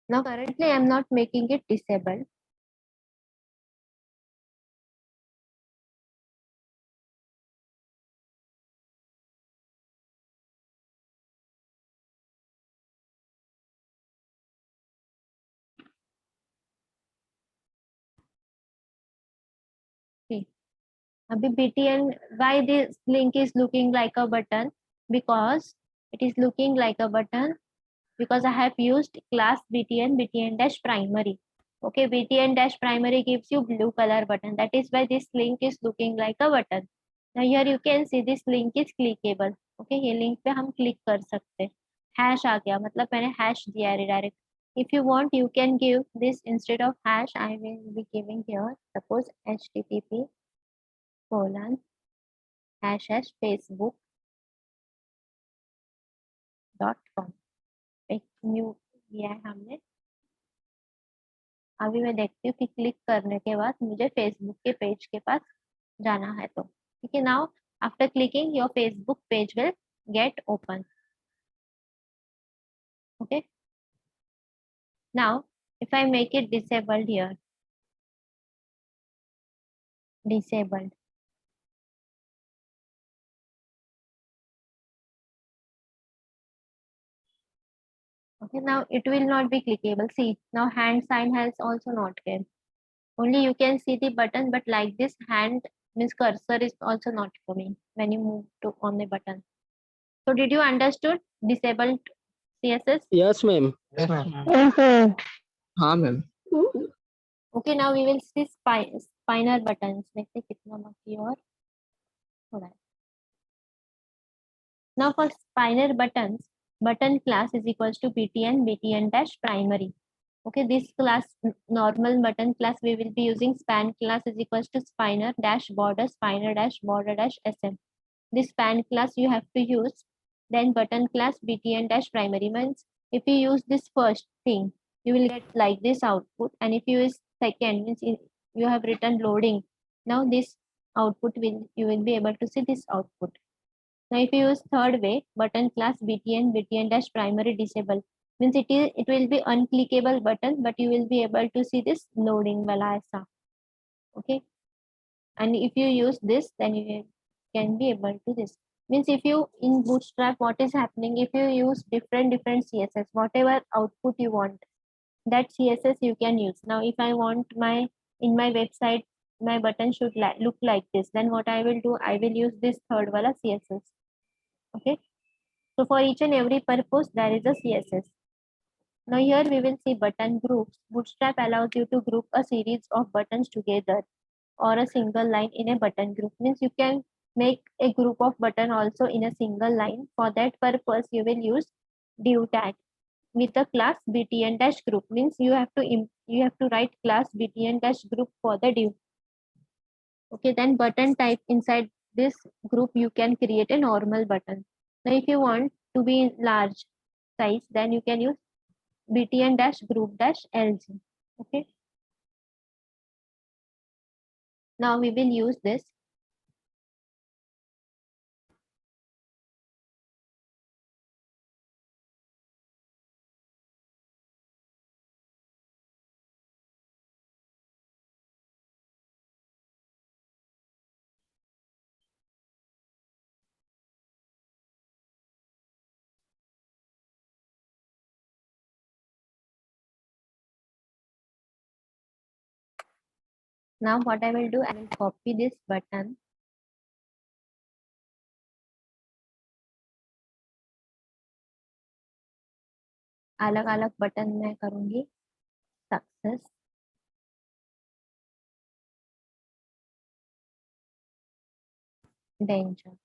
Now currently I am not making it disabled. Abhi BTN, why this link is looking like a button? Because it is looking like a button because I have used class btn dash primary. Okay, btn dash primary gives you blue color button. That is why this link is looking like a button. Now here you can see this link is clickable. Okay, ये link पे हम click कर सकते हैं. Hash आ गया, मतलब मैंने hash दिया है redirect. If you want, you can give this instead of hash. I will be giving here, suppose http:// facebook.com. एक न्यू दिया है हमने. अभी मैं देखती हूँ कि क्लिक करने के बाद मुझे फेसबुक के पेज के पास जाना है तो ठीक है. Now after clicking your Facebook page will get open. Okay, now if I make it disabled here, disabled, okay, now it will not be clickable. See, now hand sign has also not came. Only you can see the button, but like this hand means cursor is also not coming when you move to on the button. So did you understood disabled CSS? Yes, ma'am. Yes, ma'am. हाँ ma'am. Okay, now we will see spinner buttons. देखते कितना बाकी और थोड़ा है. Now for spinner buttons, button class is equals to btn dash primary. Okay, this class normal button class we will be using span class is equals to spinner dash border dash sm. This span class you have to use. Then button class btn dash primary means if you use this first thing, you will get like this output, and if you use second means you have written loading. Now this output you will be able to see this output. Now if you use third way, button class btn dash primary disable means it will be unclickable button, but you will be able to see this loading wala aisa. Okay, and if you use this, then you can be able to this. Means if you in Bootstrap, what is happening, if you use different CSS, whatever output you want, that CSS you can use. Now if I want in my website my button should look like this, then what I will do, I will use this third wala CSS. Okay, so for each and every purpose there is a CSS. Now here we will see button groups. Bootstrap allows you to group a series of buttons together or a single line in a button group. Means you can make a group of button also in a single line. For that purpose you will use div tag with the class btn dash group. Means you have to write class btn dash group for the div. Okay, then button type inside this group you can create a normal button. Now if you want to be in large size, then you can use btn dash group dash lg. Okay, now we will use this. Now what I will do, I will copy this button. अलग अलग button मैं करूंगी. Success, danger.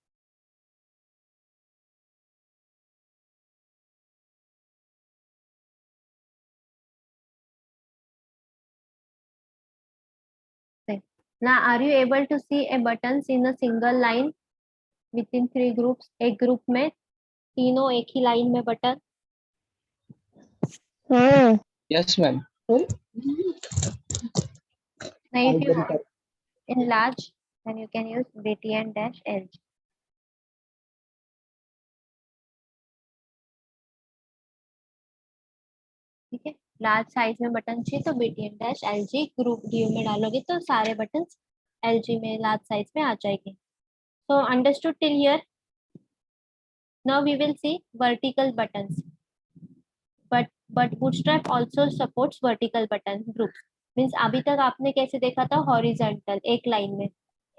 Now are you able to see a buttons in a single line within 3 groups? एक group में तीनों एक ही line में button. Yes, ma'am. Now if you want in large, then you can use btn dash lg. ठीक है, large size में button चाहिए तो btn dash lg group div में डालोगे तो सारे बटन lg में लार्ज साइज में आ जाएंगे. So understood till here? Now we will see vertical buttons. But Bootstrap also supports vertical button groups. Means अभी तक आपने कैसे देखा था, horizontal एक लाइन में,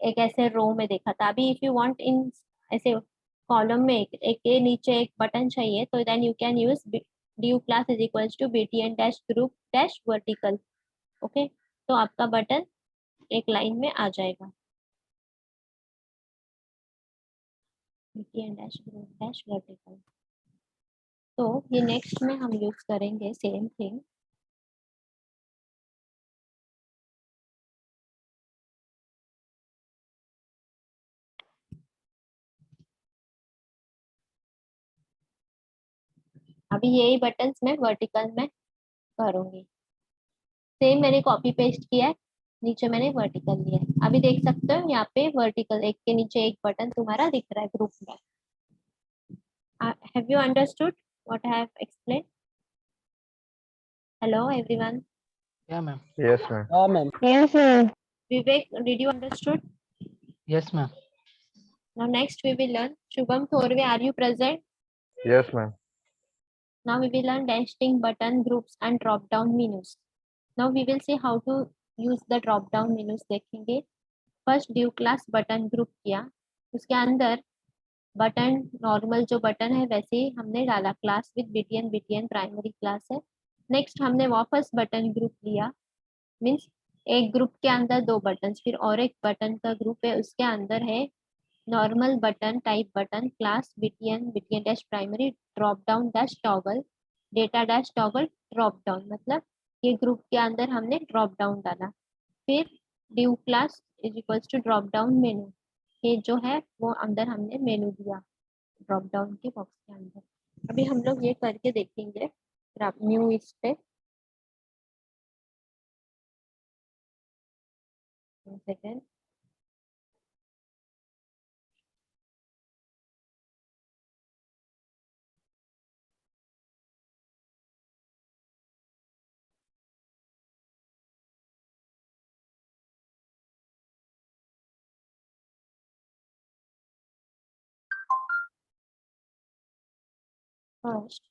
एक ऐसे रो में देखा था. अभी if you want in ऐसे कॉलम में एक के नीचे एक बटन चाहिए तो then you can use div class is equals to btn dash group dash vertical. Okay, तो आपका बटन एक लाइन में आ जाएगा, btn dash group dash vertical. तो ये नेक्स्ट में हम यूज करेंगे सेम थिंग. अभी यही बटन्स मैं वर्टिकल में करूंगी. सेम मैंने कॉपी पेस्ट किया है, नीचे मैंने वर्टिकल लिया है. अभी देख सकते हो यहाँ पे वर्टिकल एक के नीचे एक बटन तुम्हारा दिख रहा है ग्रुप में. Have you understood what I have explain? Hello everyone. Yeah, ma'am. Yes, ma'am. हाँ ma'am. Yes, ma'am. Vivek, did you understood? Yes, ma'am. Now next we will learn. Shubham Thorve, are you present? Yes, ma'am. Now we will learn dashing button groups and drop down menus. Now we will see how to use the drop down menus देखेंगे. First div class button group किया, उसके अंदर button normal जो button है वैसे ही हमने डाला, class with btn primary class है. नेक्स्ट हमने वापस बटन ग्रुप लिया, मीन्स एक ग्रुप के अंदर दो बटन, फिर और एक बटन का ग्रुप है उसके अंदर है normal button type button class btn dash primary drop down dash toggle data dash toggle drop down. मतलब ये ग्रुप के अंदर हमने ड्रॉप डाउन डाला. फिर div class is equals to drop down menu, ये जो है वो अंदर हमने मेनू दिया ड्रॉप डाउन के बॉक्स के अंदर. अभी हम लोग ये करके देखेंगे. फिर आप न्यू इस पे second. First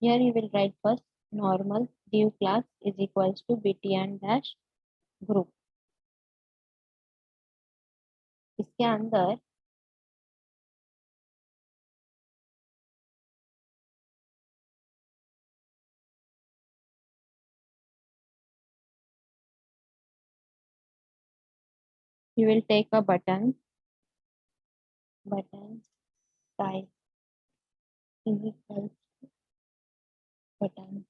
here you will write first normal div class is equals to btn dash group. इसके अंदर you will take a button type is equals to button.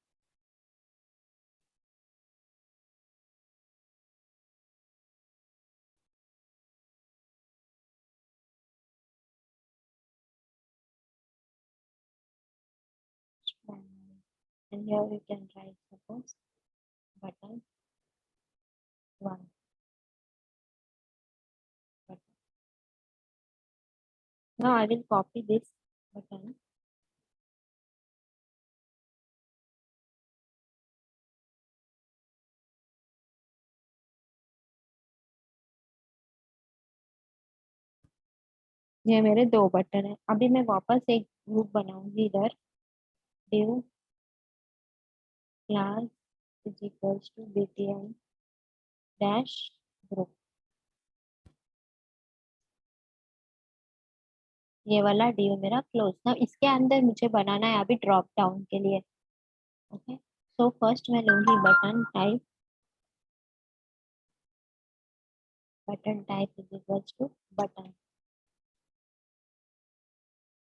And here we can write suppose button 1 button. Now I will copy this button. ये मेरे दो button है. अभी मैं वापस एक ग्रुप बनाऊंगी इधर div class is equals to btn dash group. ये वाला div मेरा क्लोज. ना इसके अंदर मुझे बनाना है अभी ड्रॉप डाउन के लिए. ओके, सो फर्स्ट मैं लूंगी button type is equals to button.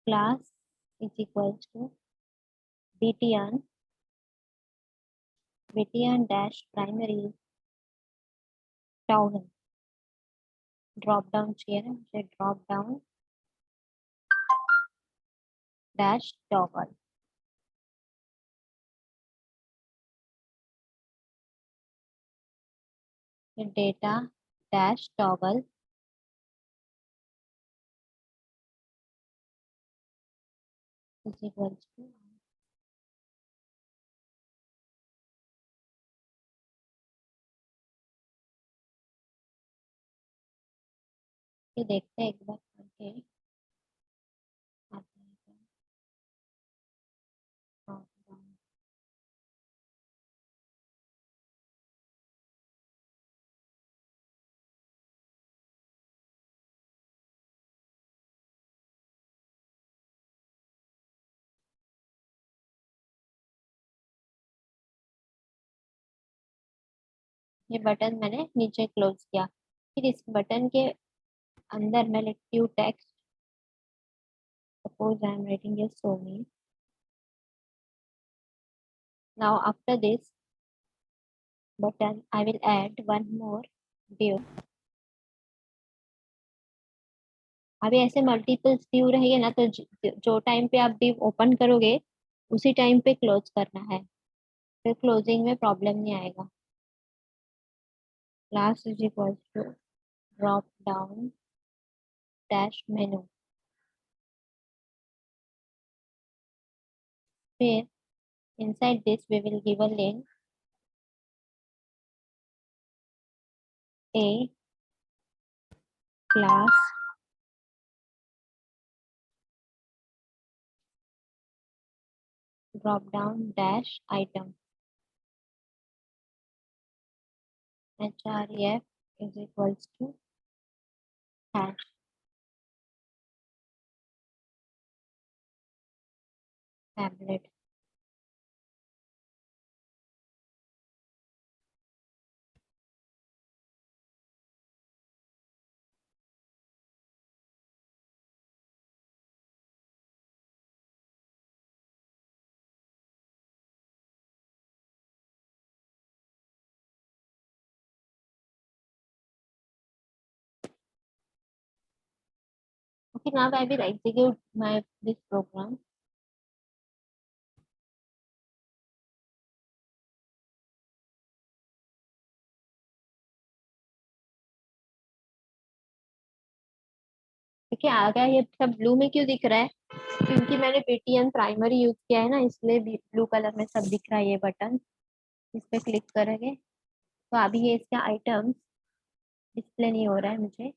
class is equals to btn dash primary toggle. Drop down चाहिए ना मुझे, drop down dash toggle. फिर data dash toggle is equals to ये देखते हैं एक बार करके आता है क्या? Drop down. ये बटन मैंने नीचे क्लोज किया। फिर इस बटन के अंदर मैं लिखती हूँ text. Suppose I am writing ये Soni. Now after this button I will add one more div। अभी ऐसे मल्टीपल्स div रहेंगे ना, तो जो टाइम पे आप div ओपन करोगे उसी टाइम पे क्लोज करना है, फिर क्लोजिंग में प्रॉब्लम नहीं आएगा। class is equals to drop down dash menu। फिर inside this we will give a link a class drop down dash item href is equals to hash tablet। Okay, now I will execute this program। देखिए आ गया। ये सब blue में क्यों दिख रहा है? क्योंकि मैंने btn प्राइमरी यूज किया है ना, इसलिए ब्लू कलर में सब दिख रहा है। ये बटन इस पे क्लिक करेंगे तो अभी ये इसके आइटम्स डिस्प्ले नहीं हो रहा है मुझे।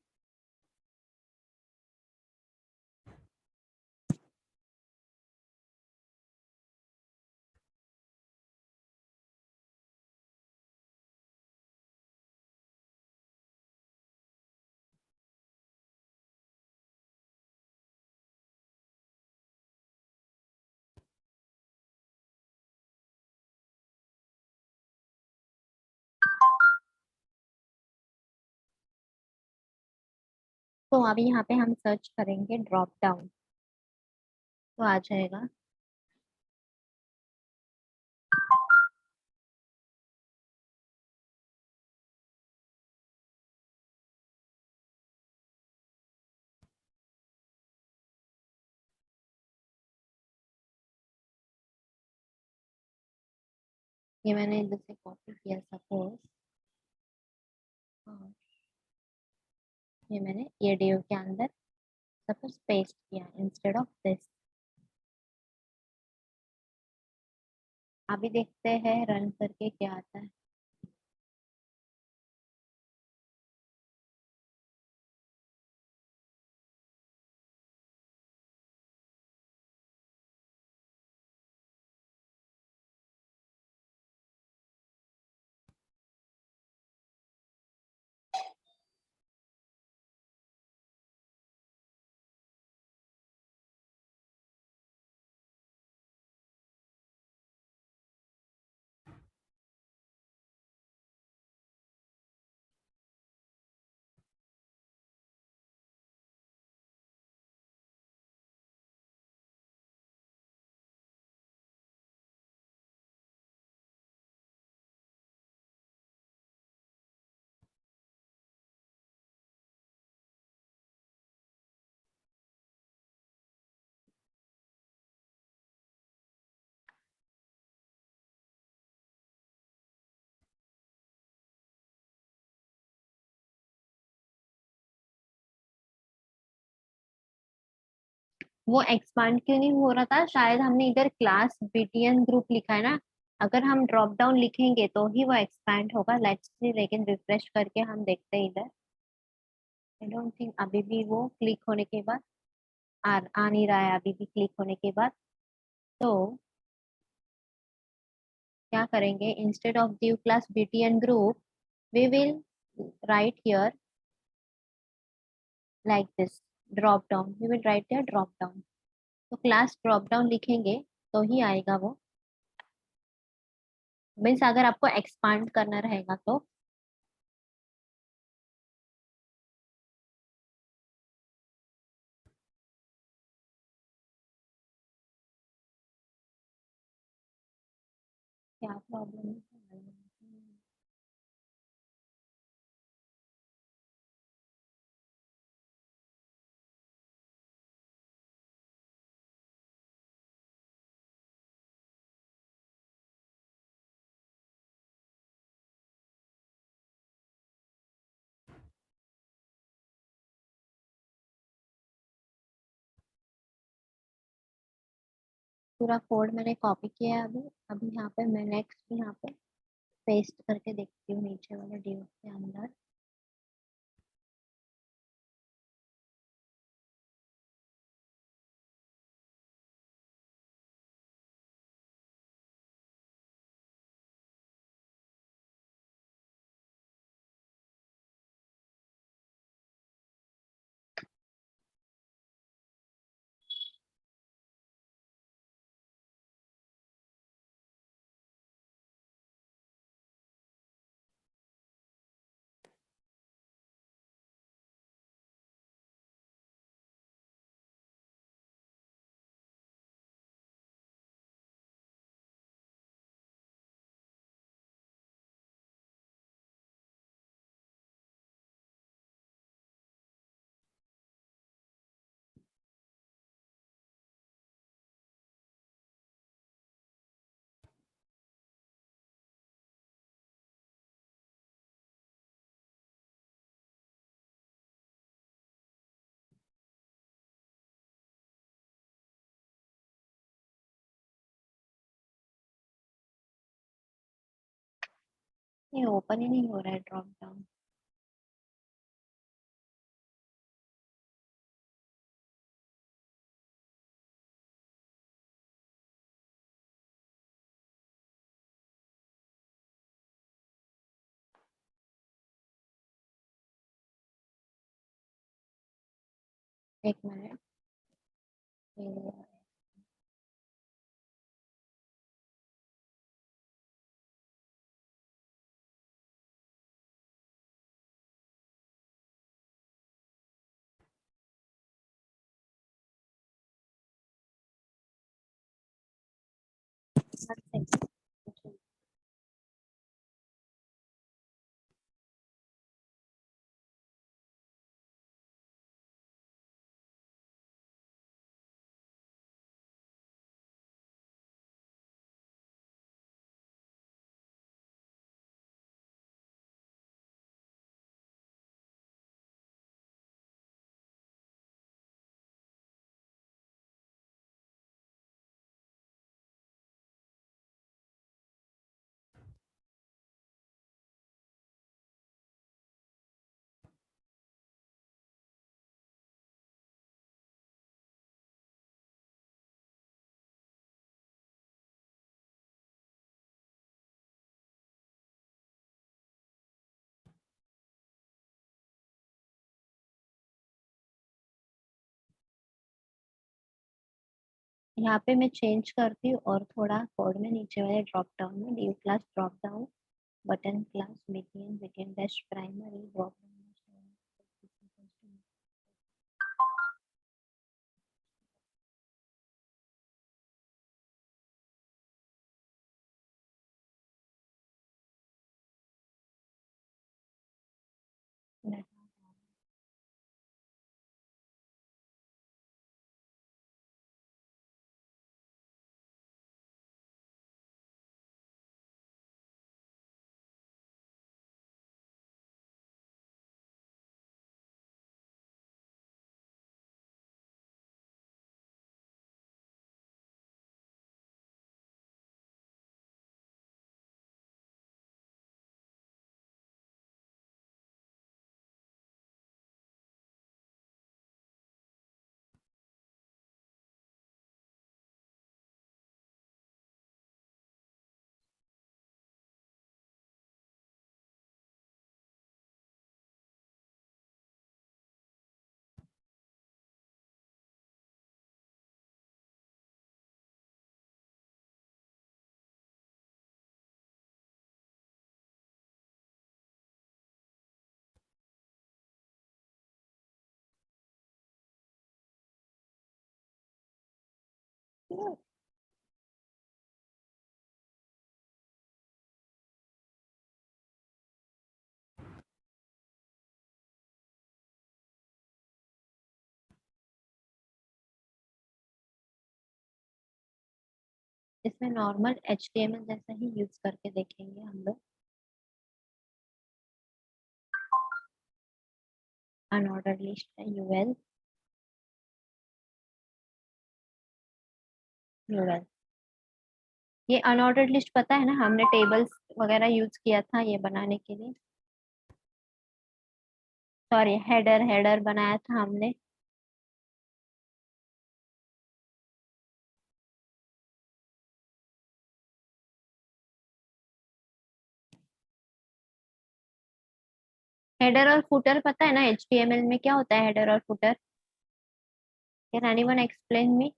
तो अभी यहाँ पे हम सर्च करेंगे ड्रॉप डाउन, तो आ जाएगा। ये मैंने इधर से कॉपी किया सपोज, और ये मैंने ये डिव के अंदर सपोज पेस्ट किया इंस्टेड ऑफ दिस। अभी देखते हैं रन करके क्या आता है। वो एक्सपांड क्यों नहीं हो रहा था? शायद हमने इधर क्लास बीटीएन ग्रुप लिखा है ना, अगर हम ड्रॉप डाउन लिखेंगे तो ही वो एक्सपैंड होगा। लेट्स सी, लेकिन रिफ्रेश करके हम देखते हैं इधर। आई डोंट थिंक अभी भी वो क्लिक होने के बाद आ नहीं रहा है, अभी भी क्लिक होने के बाद। तो क्या करेंगे, instead of div class B T N group we will write here like this, drop down, we will write here drop down. तो क्लास ड्रॉप डाउन लिखेंगे तो ही आएगा वो, मीन्स अगर आपको एक्सपांड करना रहेगा तो। क्या प्रॉब्लम है? पूरा कोड मैंने कॉपी किया है अभी। अभी यहाँ पे मैं नेक्स्ट यहाँ पे पेस्ट करके देखती हूँ नीचे वाले डिव के अंदर। ये ओपन ही नहीं हो रहा है ड्रॉप डाउन। एक मिनट। यहाँ पे मैं चेंज करती हूँ और थोड़ा कोड में नीचे वाले ड्रॉप डाउन में due class drop down button class median weekend dash primary drop down. इसमें नॉर्मल HTML जैसा ही यूज करके देखेंगे हम लोग। अनऑर्डर लिस्ट है UL UL। ये अनऑर्डर्ड लिस्ट पता है ना, हमने टेबल्स वगैरह यूज किया था ये बनाने के लिए। सॉरी, हेडर बनाया था हमने। हेडर और फुटर पता है ना HTML में क्या होता है हेडर और footer? Can anyone explain me?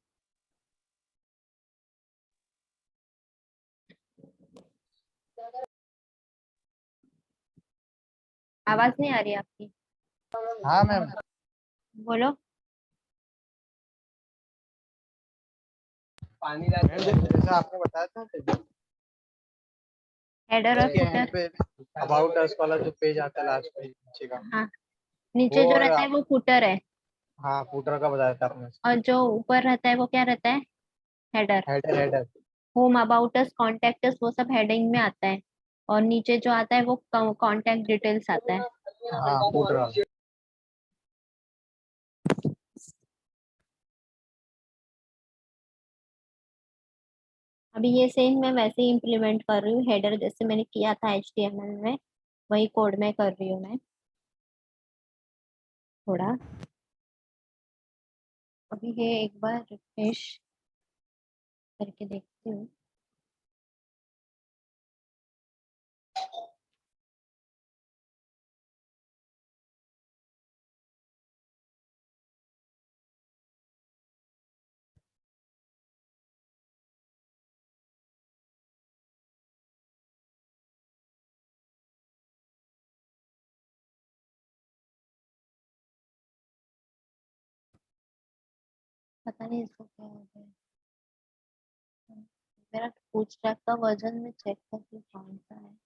आवाज नहीं आ रही आपकी। हाँ मैम। बोलो। मैम जैसा आपने बताया था हेडर और उसके फुटर। एंड पे अबाउट अस वाला जो पेज आता है लास्ट पे नीचे का, हाँ, नीचे वो जो और रहता है वो फुटर है, हाँ फुटर का बताया था आपने। और जो ऊपर रहता है वो क्या रहता है? Header. Header header. Home, about us, contact us, वो सब हेडिंग में आता है। और नीचे जो आता है वो कॉन्टेक्ट डिटेल्स आता है। हाँ फुटर। अभी ये सेम मैं वैसे ही इम्प्लीमेंट कर रही हूँ, हेडर जैसे मैंने किया था HTML में वही कोड में कर रही हूँ मैं थोड़ा। अभी ये एक बार रिफ्रेश करके देखती हूँ। पता नहीं इसको क्या हो गया। मेरा बूटस्ट्रैप का वर्जन में चेक करती हूँ कौन सा है।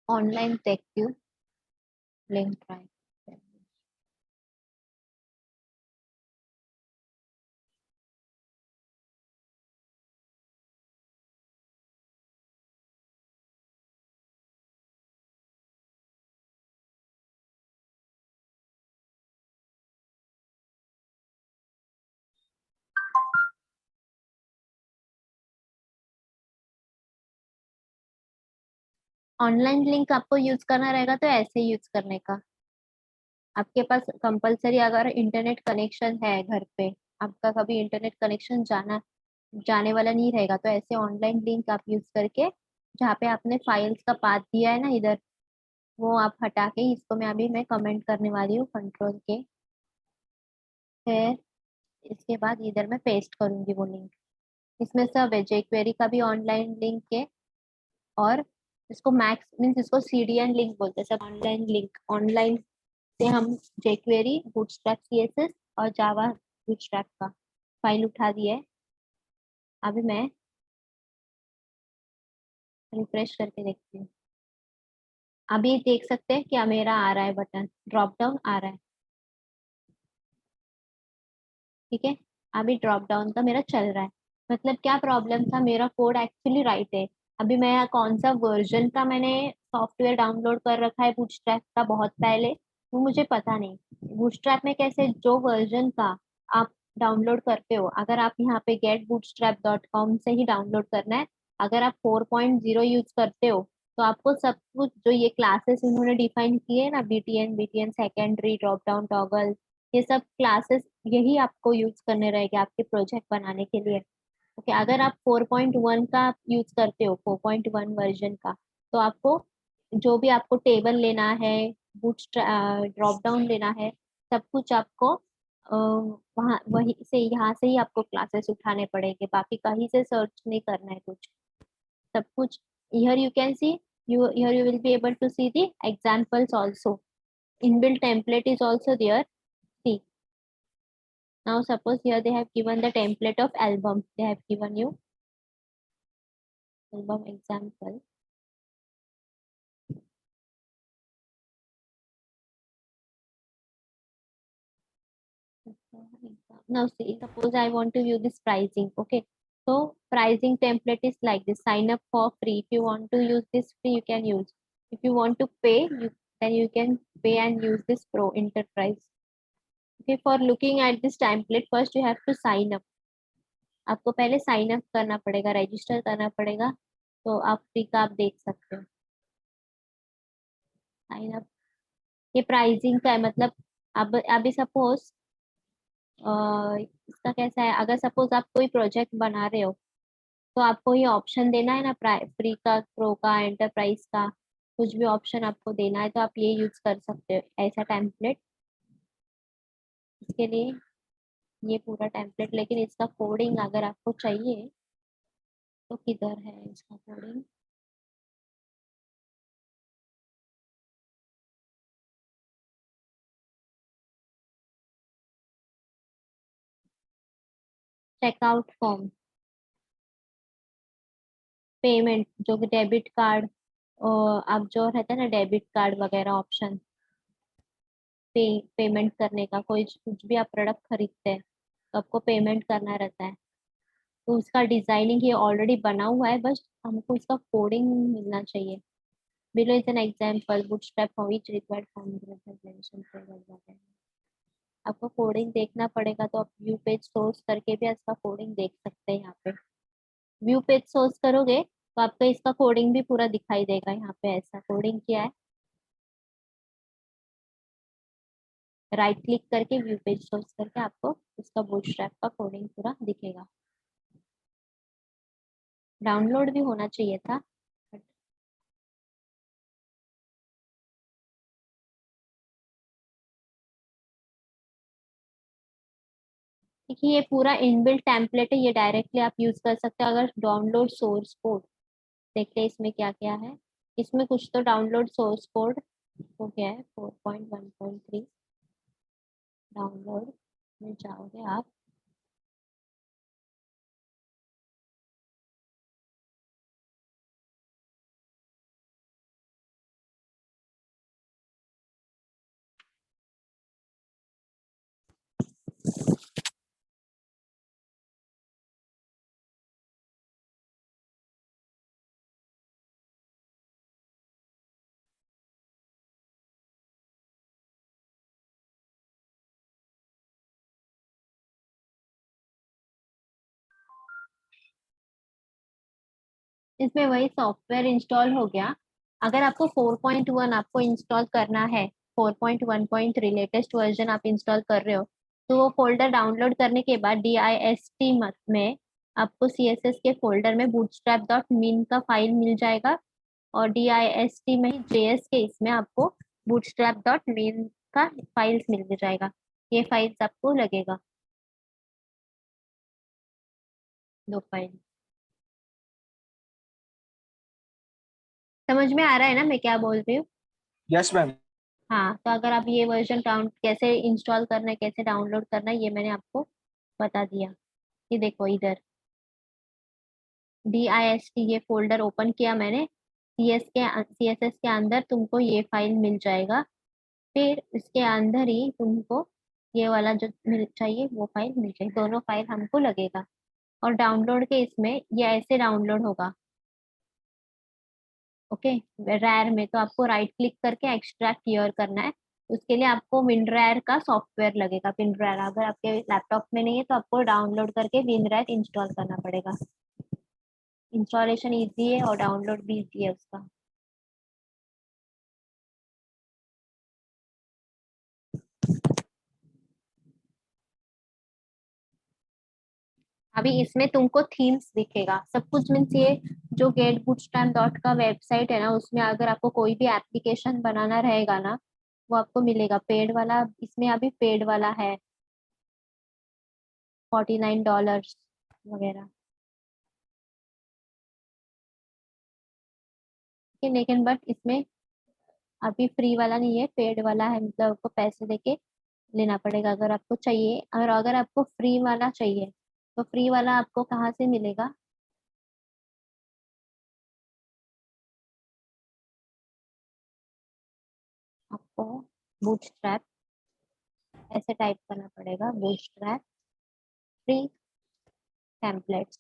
ऑनलाइन देखती हूँ, लिंक ट्राई। ऑनलाइन लिंक आपको यूज करना रहेगा तो ऐसे यूज करने का। आपके पास कंपलसरी अगर इंटरनेट कनेक्शन है घर पे, आपका कभी इंटरनेट कनेक्शन जाने वाला नहीं रहेगा, तो ऐसे ऑनलाइन लिंक आप यूज करके जहाँ पे आपने फाइल्स का पाथ दिया है ना इधर, वो आप हटा के, इसको मैं कमेंट करने वाली हूँ कंट्रोल के, फिर इसके बाद इधर मैं पेस्ट करूंगी वो लिंक। इसमें सब है, jQuery का भी ऑनलाइन लिंक है, और इसको मैक्स मीन्स इसको CDN लिंक बोलते हैं, सब ऑनलाइन लिंक। ऑनलाइन से हम jQuery, बूटस्ट्रैप CSS और जावा बूटस्ट्रैप का फाइल उठा दिया है। अभी मैं रिफ्रेश करके देखती हूँ। अभी देख सकते हैं क्या मेरा आ रहा है, बटन ड्रॉप डाउन आ रहा है। ठीक है, अभी ड्रॉप डाउन का मेरा चल रहा है। मतलब क्या प्रॉब्लम था, मेरा कोड एक्चुअली राइट है। अभी मैं कौन सा वर्जन का मैंने सॉफ्टवेयर डाउनलोड कर रखा है बूटस्ट्रैप का बहुत पहले, वो मुझे पता नहीं। बूटस्ट्रैप में कैसे जो वर्जन का आप डाउनलोड करते हो, अगर आप यहाँ पे getbootstrap.com से ही डाउनलोड करना है। अगर आप 4.0 यूज करते हो तो आपको सब कुछ जो ये क्लासेस इन्होंने डिफाइन किए ना, BTN secondary, drop down toggle, ये सब क्लासेस यही आपको यूज करने रहेंगे आपके प्रोजेक्ट बनाने के लिए। ओके, अगर आप 4.1 का यूज करते हो, 4.1 वर्जन का, तो आपको जो भी आपको टेबल लेना है, बूट ड्रॉप डाउन लेना है, सब कुछ आपको वहाँ वही से यहाँ से ही आपको क्लासेस उठाने पड़ेंगे, बाकी कहीं से सर्च नहीं करना है कुछ, सब कुछ। here you can see, here you will be able to see the examples also. Inbuilt template is also there. See, now suppose here they have given the template of album. They have given you album example. Now see, suppose I want to view this pricing. Okay, so pricing template is like this: sign up for free. If you want to use this free, you can use. If you want to pay, then you can pay and use this pro enterprise. Okay, for looking at this template, first you have to sign up. आपको पहले sign up करना पड़ेगा, register करना पड़ेगा, तो आप free का आप देख सकते हो। साइन अप, ये प्राइसिंग का है, मतलब अब अभी सपोज इसका कैसा है, अगर सपोज आप कोई प्रोजेक्ट बना रहे हो, तो आपको ये ऑप्शन देना है ना, फ्री का, प्रो का, एंटरप्राइज का, कुछ भी ऑप्शन आपको देना है, तो आप ये यूज कर सकते हो ऐसा टेम्पलेट। इसके लिए ये पूरा टेम्पलेट, लेकिन इसका कोडिंग अगर आपको चाहिए तो किधर है इसका कोडिंग? चेकआउट फॉर्म, पेमेंट, जो डेबिट कार्ड, अब जो रहता है ना डेबिट कार्ड वगैरह ऑप्शन, पेमेंट करने का, कोई कुछ भी आप प्रोडक्ट खरीदते हैं तो आपको पेमेंट करना रहता है, तो उसका डिजाइनिंग ये ऑलरेडी बना हुआ है, बस हमको इसका कोडिंग मिलना चाहिए। Below is an example, bootstrap for which required form. आपको कोडिंग देखना पड़ेगा, तो आप व्यू पेज सोर्स करके भी इसका कोडिंग देख सकते हैं। यहाँ पे व्यू पेज सोर्स करोगे तो आपको इसका कोडिंग भी पूरा दिखाई देगा। यहाँ पे ऐसा कोडिंग किया है, राइट क्लिक करके व्यू पेज सोर्स करके आपको इसका बूटस्ट्रैप का कोडिंग पूरा दिखेगा। डाउनलोड भी होना चाहिए था, देखिए ये पूरा इनबिल्ट टेम्पलेट है, ये डायरेक्टली आप यूज कर सकते हो। अगर डाउनलोड सोर्स कोड देखते हैं इसमें क्या क्या है, इसमें कुछ तो डाउनलोड सोर्स कोड हो गया है 4.1.3। डाउनलोड में जाओगे आप, इसमें वही सॉफ्टवेयर इंस्टॉल हो गया। अगर आपको 4.1 आपको इंस्टॉल करना है, 4.1.3 लेटेस्ट वर्जन आप इंस्टॉल कर रहे हो, तो वो फोल्डर डाउनलोड करने के बाद dist में आपको css के फोल्डर में bootstrap.min का फाइल मिल जाएगा, और dist में ही js के इसमें आपको bootstrap.min का फाइल्स मिल जाएगा। ये फाइल्स आपको लगेगा, 2 फाइल। समझ में आ रहा है ना मैं क्या बोल रही हूँ? Yes ma'am. हाँ, तो अगर आप ये वर्जन डाउन कैसे इंस्टॉल करना है, कैसे डाउनलोड करना है, ये मैंने आपको बता दिया। ये देखो इधर dist ये फोल्डर ओपन किया मैंने, css के अंदर तुमको ये फाइल मिल जाएगा, फिर इसके अंदर ही तुमको ये वाला जो मिल चाहिए वो फाइल मिल जाएगी, दोनों फाइल हमको लगेगा। और डाउनलोड के इसमें ये ऐसे डाउनलोड होगा, ओके। रैर में तो आपको राइट क्लिक करके एक्सट्रैक्ट क्लियर करना है, उसके लिए आपको विनरैर का सॉफ्टवेयर लगेगा। विनरैर अगर आपके लैपटॉप में नहीं है तो आपको डाउनलोड करके विनरैर इंस्टॉल करना पड़ेगा। इंस्टॉलेशन इजी है और डाउनलोड भी इजी है उसका। अभी इसमें तुमको थीम्स दिखेगा सब कुछ, मीन्स ये जो getbootstrap का वेबसाइट है ना, उसमें अगर आपको कोई भी एप्लीकेशन बनाना रहेगा ना, वो आपको मिलेगा पेड वाला। इसमें अभी पेड वाला है $49 वगैरह लेकिन बट इसमें अभी फ्री वाला नहीं है, पेड वाला है, मतलब आपको पैसे देके लेना पड़ेगा अगर आपको चाहिए। और अगर आपको फ्री वाला चाहिए तो फ्री वाला आपको कहाँ से मिलेगा? आपको बूटस्ट्रैप ऐसे टाइप करना पड़ेगा, बूटस्ट्रैप फ्री टेम्पलेट्स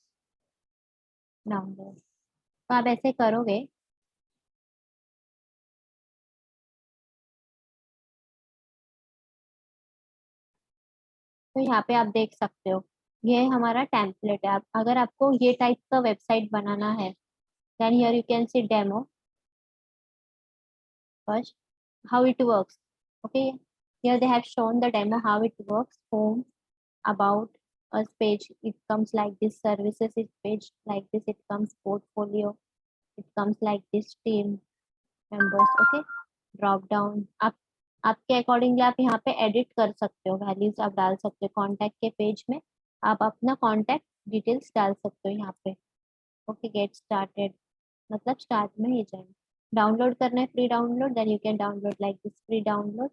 डाउनलोड। तो आप ऐसे करोगे तो यहाँ पे आप देख सकते हो ये हमारा टेम्पलेट है। आप अगर आपको ये टाइप का वेबसाइट बनाना है, then here you can see demo first how it works. Okay, here they have shown the demo how it works. Home, about us page, it comes like this. Services is page like this, it comes portfolio, it comes like this. Team members, okay, drop down। आप आपके accordingly आप यहाँ पे edit कर सकते हो, values आप डाल सकते हो। कॉन्टैक्ट के पेज में आप अपना कॉन्टैक्ट डिटेल्स डाल सकते हो यहाँ पे। ओके, गेट स्टार्टेड मतलब स्टार्ट में ही जाए। डाउनलोड करना है free download, then you can download like this free download.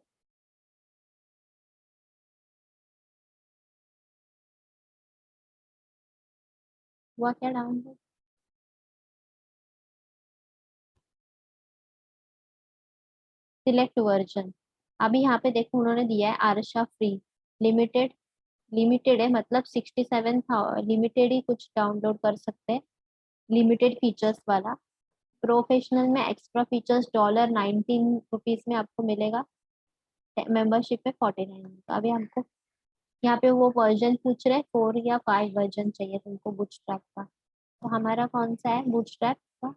हुआ क्या डाउनलोड? Select version. अभी यहाँ पे देखो उन्होंने दिया है आरशा फ्री लिमिटेड। लिमिटेड है मतलब 67 लिमिटेड ही कुछ डाउनलोड कर सकते हैं, लिमिटेड फीचर्स वाला। प्रोफेशनल में एक्स्ट्रा फीचर्स $19 में आपको मिलेगा, मेंबरशिप में 49। तो अभी हमको यहाँ पे वो वर्जन पूछ रहे 4 या 5 वर्जन चाहिए तुमको बूटस्ट्रैप का। तो हमारा कौन सा है बूटस्ट्रैप का?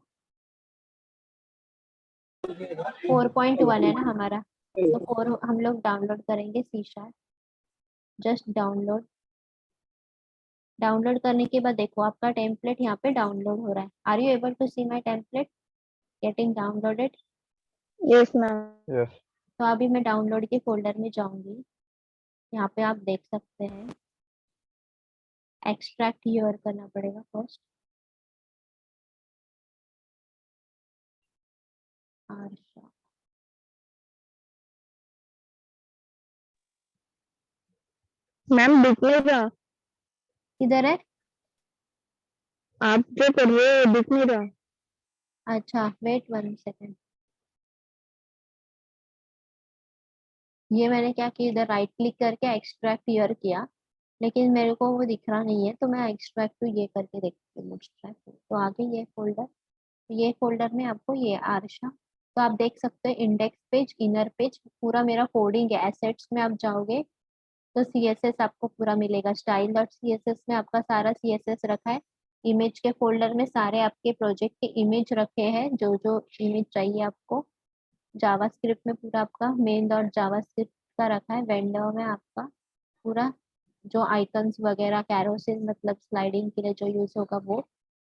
4.1 है ना हमारा। तो 4 हम लोग डाउनलोड करेंगे C#। Just download. डाउनलोड करने के बाद देखो आपका टेम्पलेट यहाँ पे डाउनलोड हो रहा है। Are you able to see my template getting downloaded? Yes ma'am. Yes. तो अभी मैं डाउनलोड के फोल्डर में जाऊंगी, यहाँ पे आप देख सकते हैं एक्सट्रैक्ट यूर करना पड़ेगा फर्स्ट। आरशा मैम दिख नहीं रहा, किधर है? आप जो कर रहे हो दिख नहीं रहा। अच्छा वेट 1 सेकेंड। ये मैंने क्या किया, इधर राइट क्लिक करके एक्सट्रैक्ट यूर किया, लेकिन मेरे को वो दिख रहा नहीं है, तो मैं एक्सट्रैक्ट टू ये करके देखती हूँ एक्सट्रैक्ट। तो आगे ये फोल्डर, ये फोल्डर में आपको ये आरशा। तो आप देख सकते हैं इंडेक्स पेज, इनर पेज, पूरा मेरा कोडिंग है। एसेट्स में आप जाओगे तो CSS आपको पूरा मिलेगा। स्टाइल डॉट CSS में आपका सारा CSS रखा है। इमेज के फोल्डर में सारे आपके प्रोजेक्ट के इमेज रखे हैं, जो जो इमेज चाहिए आपको। जावास्क्रिप्ट में पूरा आपका मेन डॉट जावास्क्रिप्ट का रखा है। वेंडर में आपका पूरा जो आइकन्स वगैरह कैरोसिल मतलब स्लाइडिंग के लिए जो यूज होगा वो।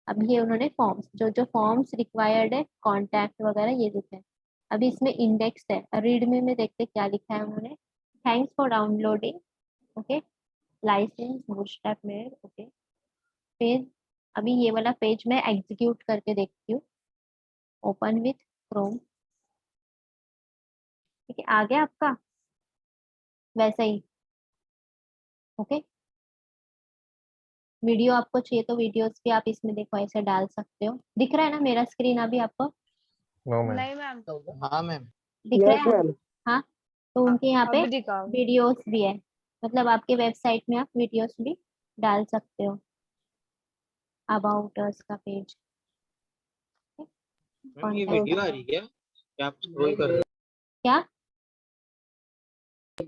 अब ये उन्होंने फॉर्म्स, जो जो फॉर्म्स रिक्वायर्ड है कॉन्टैक्ट वगैरह ये लिखा है। अभी इसमें इंडेक्स है, रीडमी में देखते क्या लिखा है उन्होंने। Thanks for downloading, okay, licence Bootstrap में, ओके। फिर अभी ये वाला पेज मैं एग्जीक्यूट करके देखती हूँ, ओपन विथ क्रोम। ठीक है, आ गया आपका वैसा ही, ओके। वीडियो आपको चाहिए तो वीडियोस भी आप इसमें देखो ऐसे डाल सकते हो। दिख रहा है ना मेरा स्क्रीन अभी आपको? No ma'am. नहीं मैम। हाँ मैम। दिख रहा यस है? मैम। हाँ, तो उनके यहाँ पे अभी दिखाओ। वीडियोस भी है, मतलब आपके वेबसाइट में आप वीडियोस भी डाल सकते हो। अबाउट अस का पेज, मैम ये कॉन्टैक्ट वीडियो आ रही है क्या आप स्क्रॉल कर रहे क्या? हो?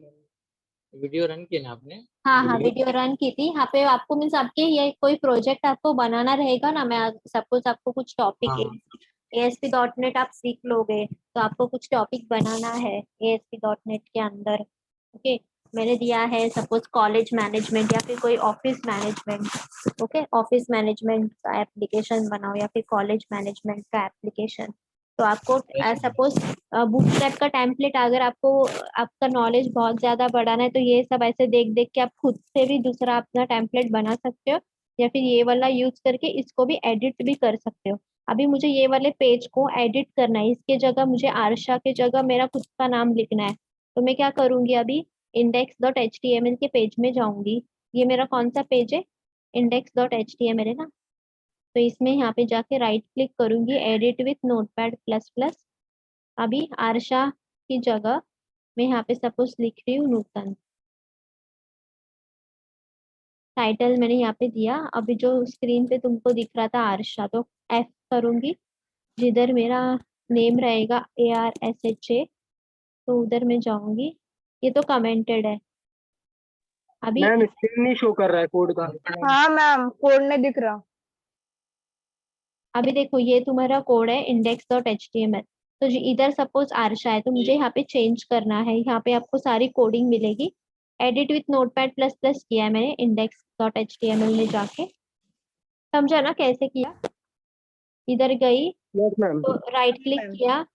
वीडियो रन किया ना आपने? हाँ हाँ, वीडियो रन की थी। यहाँ पे आपको मीन्स आपके ये कोई प्रोजेक्ट आपको बनाना रहेगा ना, मैं सपोज आपको कुछ टॉपिक हाँ। ASP.NET आप सीख लोगे, तो आपको कुछ टॉपिक बनाना है ASP.NET के अंदर, ओके। मैंने दिया है सपोज कॉलेज मैनेजमेंट या फिर कोई office management, okay, office management का एप्लीकेशन बनाओ या फिर कॉलेज मैनेजमेंट का एप्लीकेशन। तो आपको सपोज बूटस्ट्रैप का टेम्पलेट अगर आपको आपका नॉलेज बहुत ज्यादा बढ़ाना है तो ये सब ऐसे देख देख के आप खुद से भी दूसरा अपना टेम्पलेट बना सकते हो, या फिर ये वाला यूज करके इसको भी एडिट भी कर सकते हो। अभी मुझे ये वाले पेज को एडिट करना है, इसके जगह मुझे आरशा के जगह मेरा खुद का नाम लिखना है। तो मैं क्या करूंगी, अभी index.html के पेज में जाऊंगी। ये मेरा कौन सा पेज है, index.html है ना। तो इसमें यहाँ पे जाके राइट क्लिक करूंगी, edit with notepad plus plus. अभी आरशा की जगह मैं यहाँ पे सपोज लिख रही हूँ नूतन। टाइटल मैंने यहाँ पे दिया, अभी जो स्क्रीन पे तुमको दिख रहा था आरशा, तो एफ करूंगी, जिधर मेरा नेम रहेगा ARSHA, तो उधर मैं जाऊंगी। ये तो कमेंटेड है। अभी मैम स्क्रीन नहीं शो कर रहा है कोड का। हाँ मैम, कोड नहीं दिख रहा। अभी देखो ये तुम्हारा कोड है index.html। तो इधर सपोज आरशा है तो मुझे यहाँ पे चेंज करना है, यहाँ पे आपको सारी कोडिंग मिलेगी। Edit with notepad plus plus किया है मैंने index.html में जाके, समझा ना कैसे किया। इधर गई यस मैम। तो राइट क्लिक किया,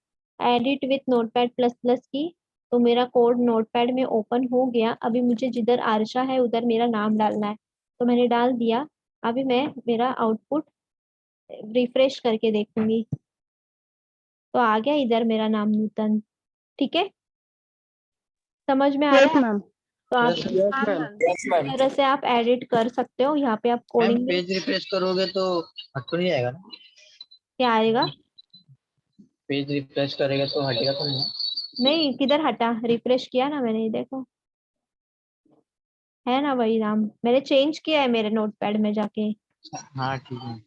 edit with notepad plus plus की, तो मेरा कोड नोटपैड में ओपन हो गया। अभी मुझे जिधर आरशा है उधर मेरा नाम डालना है, तो मैंने डाल दिया। अभी मैं मेरा आउटपुट रिफ्रेश करके देखूंगी तो आ गया इधर मेरा नाम नूतन। ठीक है, समझ में आ यस रहा है। मैम। तो आप यस यस हाँ मैम। मैम। इस तरह से आप एडिट कर सकते हो। यहाँ पे आप मैम कोडिंग पेज रिफ्रेश करोगे तो हट तो नहीं जाएगा ना? क्या आएगा, पेज रिफ्रेश करेगा तो हटेगा तो नहीं? नहीं किधर हटा, रिफ्रेश किया ना मैंने, देखो है ना वही नाम, मैंने चेंज किया है मेरे नोटपैड में जाके। हाँ ठीक है।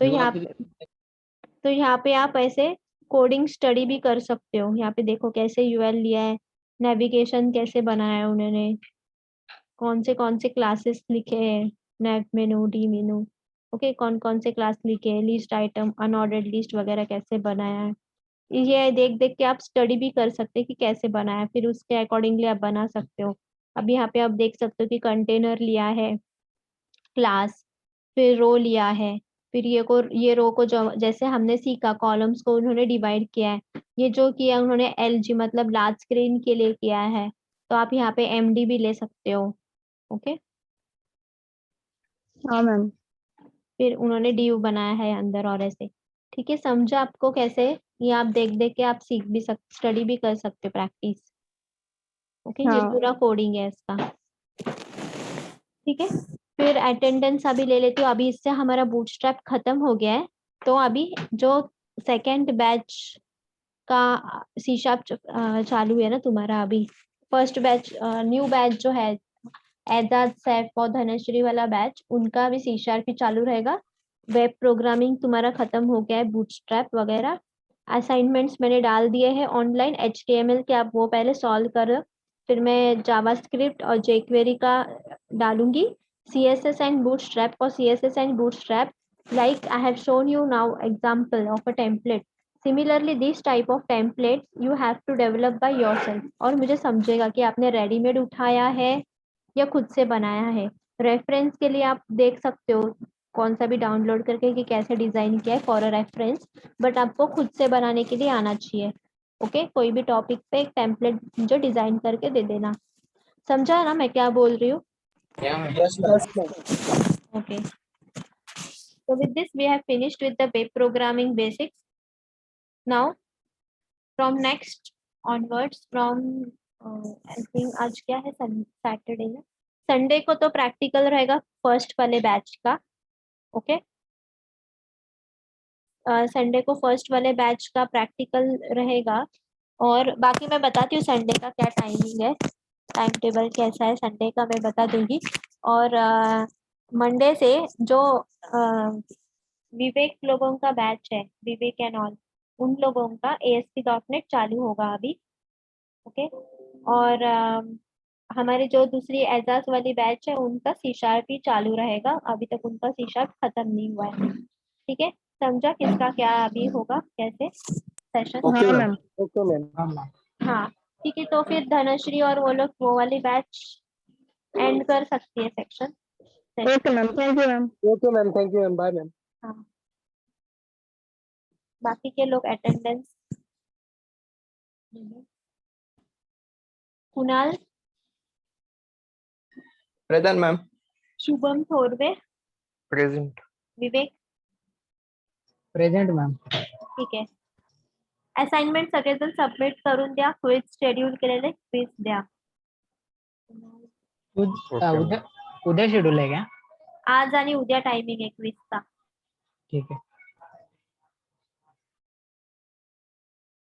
तो ये वाला यहाँ फिर तो यहाँ पे आप ऐसे कोडिंग स्टडी भी कर सकते हो। यहाँ पे देखो कैसे यूएल लिया है, नेविगेशन कैसे बनाया है उन्होंने, कौन से क्लासेस लिखे हैं, नेव मेनू, डी मेनू, ओके, कौन कौन से क्लास लिखे हैं, लिस्ट आइटम, अनऑर्डर्ड लिस्ट वगैरह कैसे बनाया है। ये देख देख के आप स्टडी भी कर सकते हैं कि कैसे बनाया है, फिर उसके अकॉर्डिंगली आप बना सकते हो। अब यहाँ पे आप देख सकते हो कि कंटेनर लिया है, क्लास, फिर रो लिया है, फिर ये रो को जो जैसे हमने सीखा कॉलम्स को उन्होंने डिवाइड किया है, ये जो किया उन्होंने LG मतलब लार्ज स्क्रीन के लिए किया है। तो आप यहाँ पे MD भी ले सकते हो, ओके। हाँ मैम। फिर उन्होंने DU बनाया है अंदर और ऐसे। ठीक है, समझा आपको कैसे, ये आप देख देख के आप सीख भी सकते, स्टडी भी कर सकते हो, प्रैक्टिस। ओके, ये हाँ पूरा कोडिंग है इसका। ठीक है, फिर अटेंडेंस अभी ले लेती हूँ। अभी इससे हमारा बूटस्ट्रैप खत्म हो गया है। तो अभी जो सेकेंड बैच का सी शार्प चालू है ना तुम्हारा, अभी फर्स्ट बैच न्यू बैच जो है एजाज, सैफ और धनश्री वाला बैच, उनका भी सी शार्प ही चालू रहेगा। वेब प्रोग्रामिंग तुम्हारा खत्म हो गया है, बूटस्ट्रैप वगैरह असाइनमेंट्स मैंने डाल दिए हैं ऑनलाइन। HTML के आप वो पहले सॉल्व करो, फिर मैं जावास्क्रिप्ट और jQuery का डालूंगी। CSS एंड बूटस्ट्रैप, और CSS and bootstrap like I have shown you now example of a template. Similarly, this type of templates you have to develop by yourself. और मुझे समझेगा कि आपने रेडीमेड उठाया है या खुद से बनाया है। रेफरेंस के लिए आप देख सकते हो कौन सा भी डाउनलोड करके कि कैसे डिजाइन किया है फॉर अ रेफरेंस, बट आपको खुद से बनाने के लिए आना चाहिए। ओके, कोई भी टॉपिक पे एक टेम्पलेट जो डिजाइन करके दे देना। समझा ना मैं क्या बोल रही हूँ। Yes ma'am. Okay. So with this we have finished with the web programming basics. Now from next onwards, from I think आज क्या है, सैटरडे है, संडे को तो प्रैक्टिकल रहेगा फर्स्ट वाले बैच का। ओके, संडे को फर्स्ट वाले बैच का प्रैक्टिकल रहेगा। और बाकी मैं बताती हूँ संडे का क्या टाइमिंग है, टाइम टेबल कैसा है संडे का मैं बता दूंगी। और मंडे से जो विवेक लोगों का बैच है, विवेक एंड ऑल, उन लोगों का ASP.NET चालू होगा अभी। ओके, और हमारे जो दूसरी एजाज वाली बैच है उनका सी शार्प ही चालू रहेगा, अभी तक उनका सी शार्प खत्म नहीं हुआ है। ठीक है, समझा किसका क्या अभी होगा कैसे सेशन। हाँ मैम। Okay ma'am. हाँ, ठीक है, तो फिर धनश्री और वो लोग वो वाली बैच एंड कर सकती है section. Okay ma'am, thank you ma'am. Okay ma'am, thank you ma'am, bye ma'am. हाँ, बाकी के लोग attendance. Kunal, present ma'am. Shubham Thorve, present. Vivek. Present ma'am. ठीक आहे. असाइनमेंट सगळेजण सबमिट करून द्या. क्विज शेड्यूल केलेले क्विज द्या. Okay. उद्या शेड्यूल आहे का? आज आणि उद्या टायमिंग आहे क्विजचा. ठीक आहे.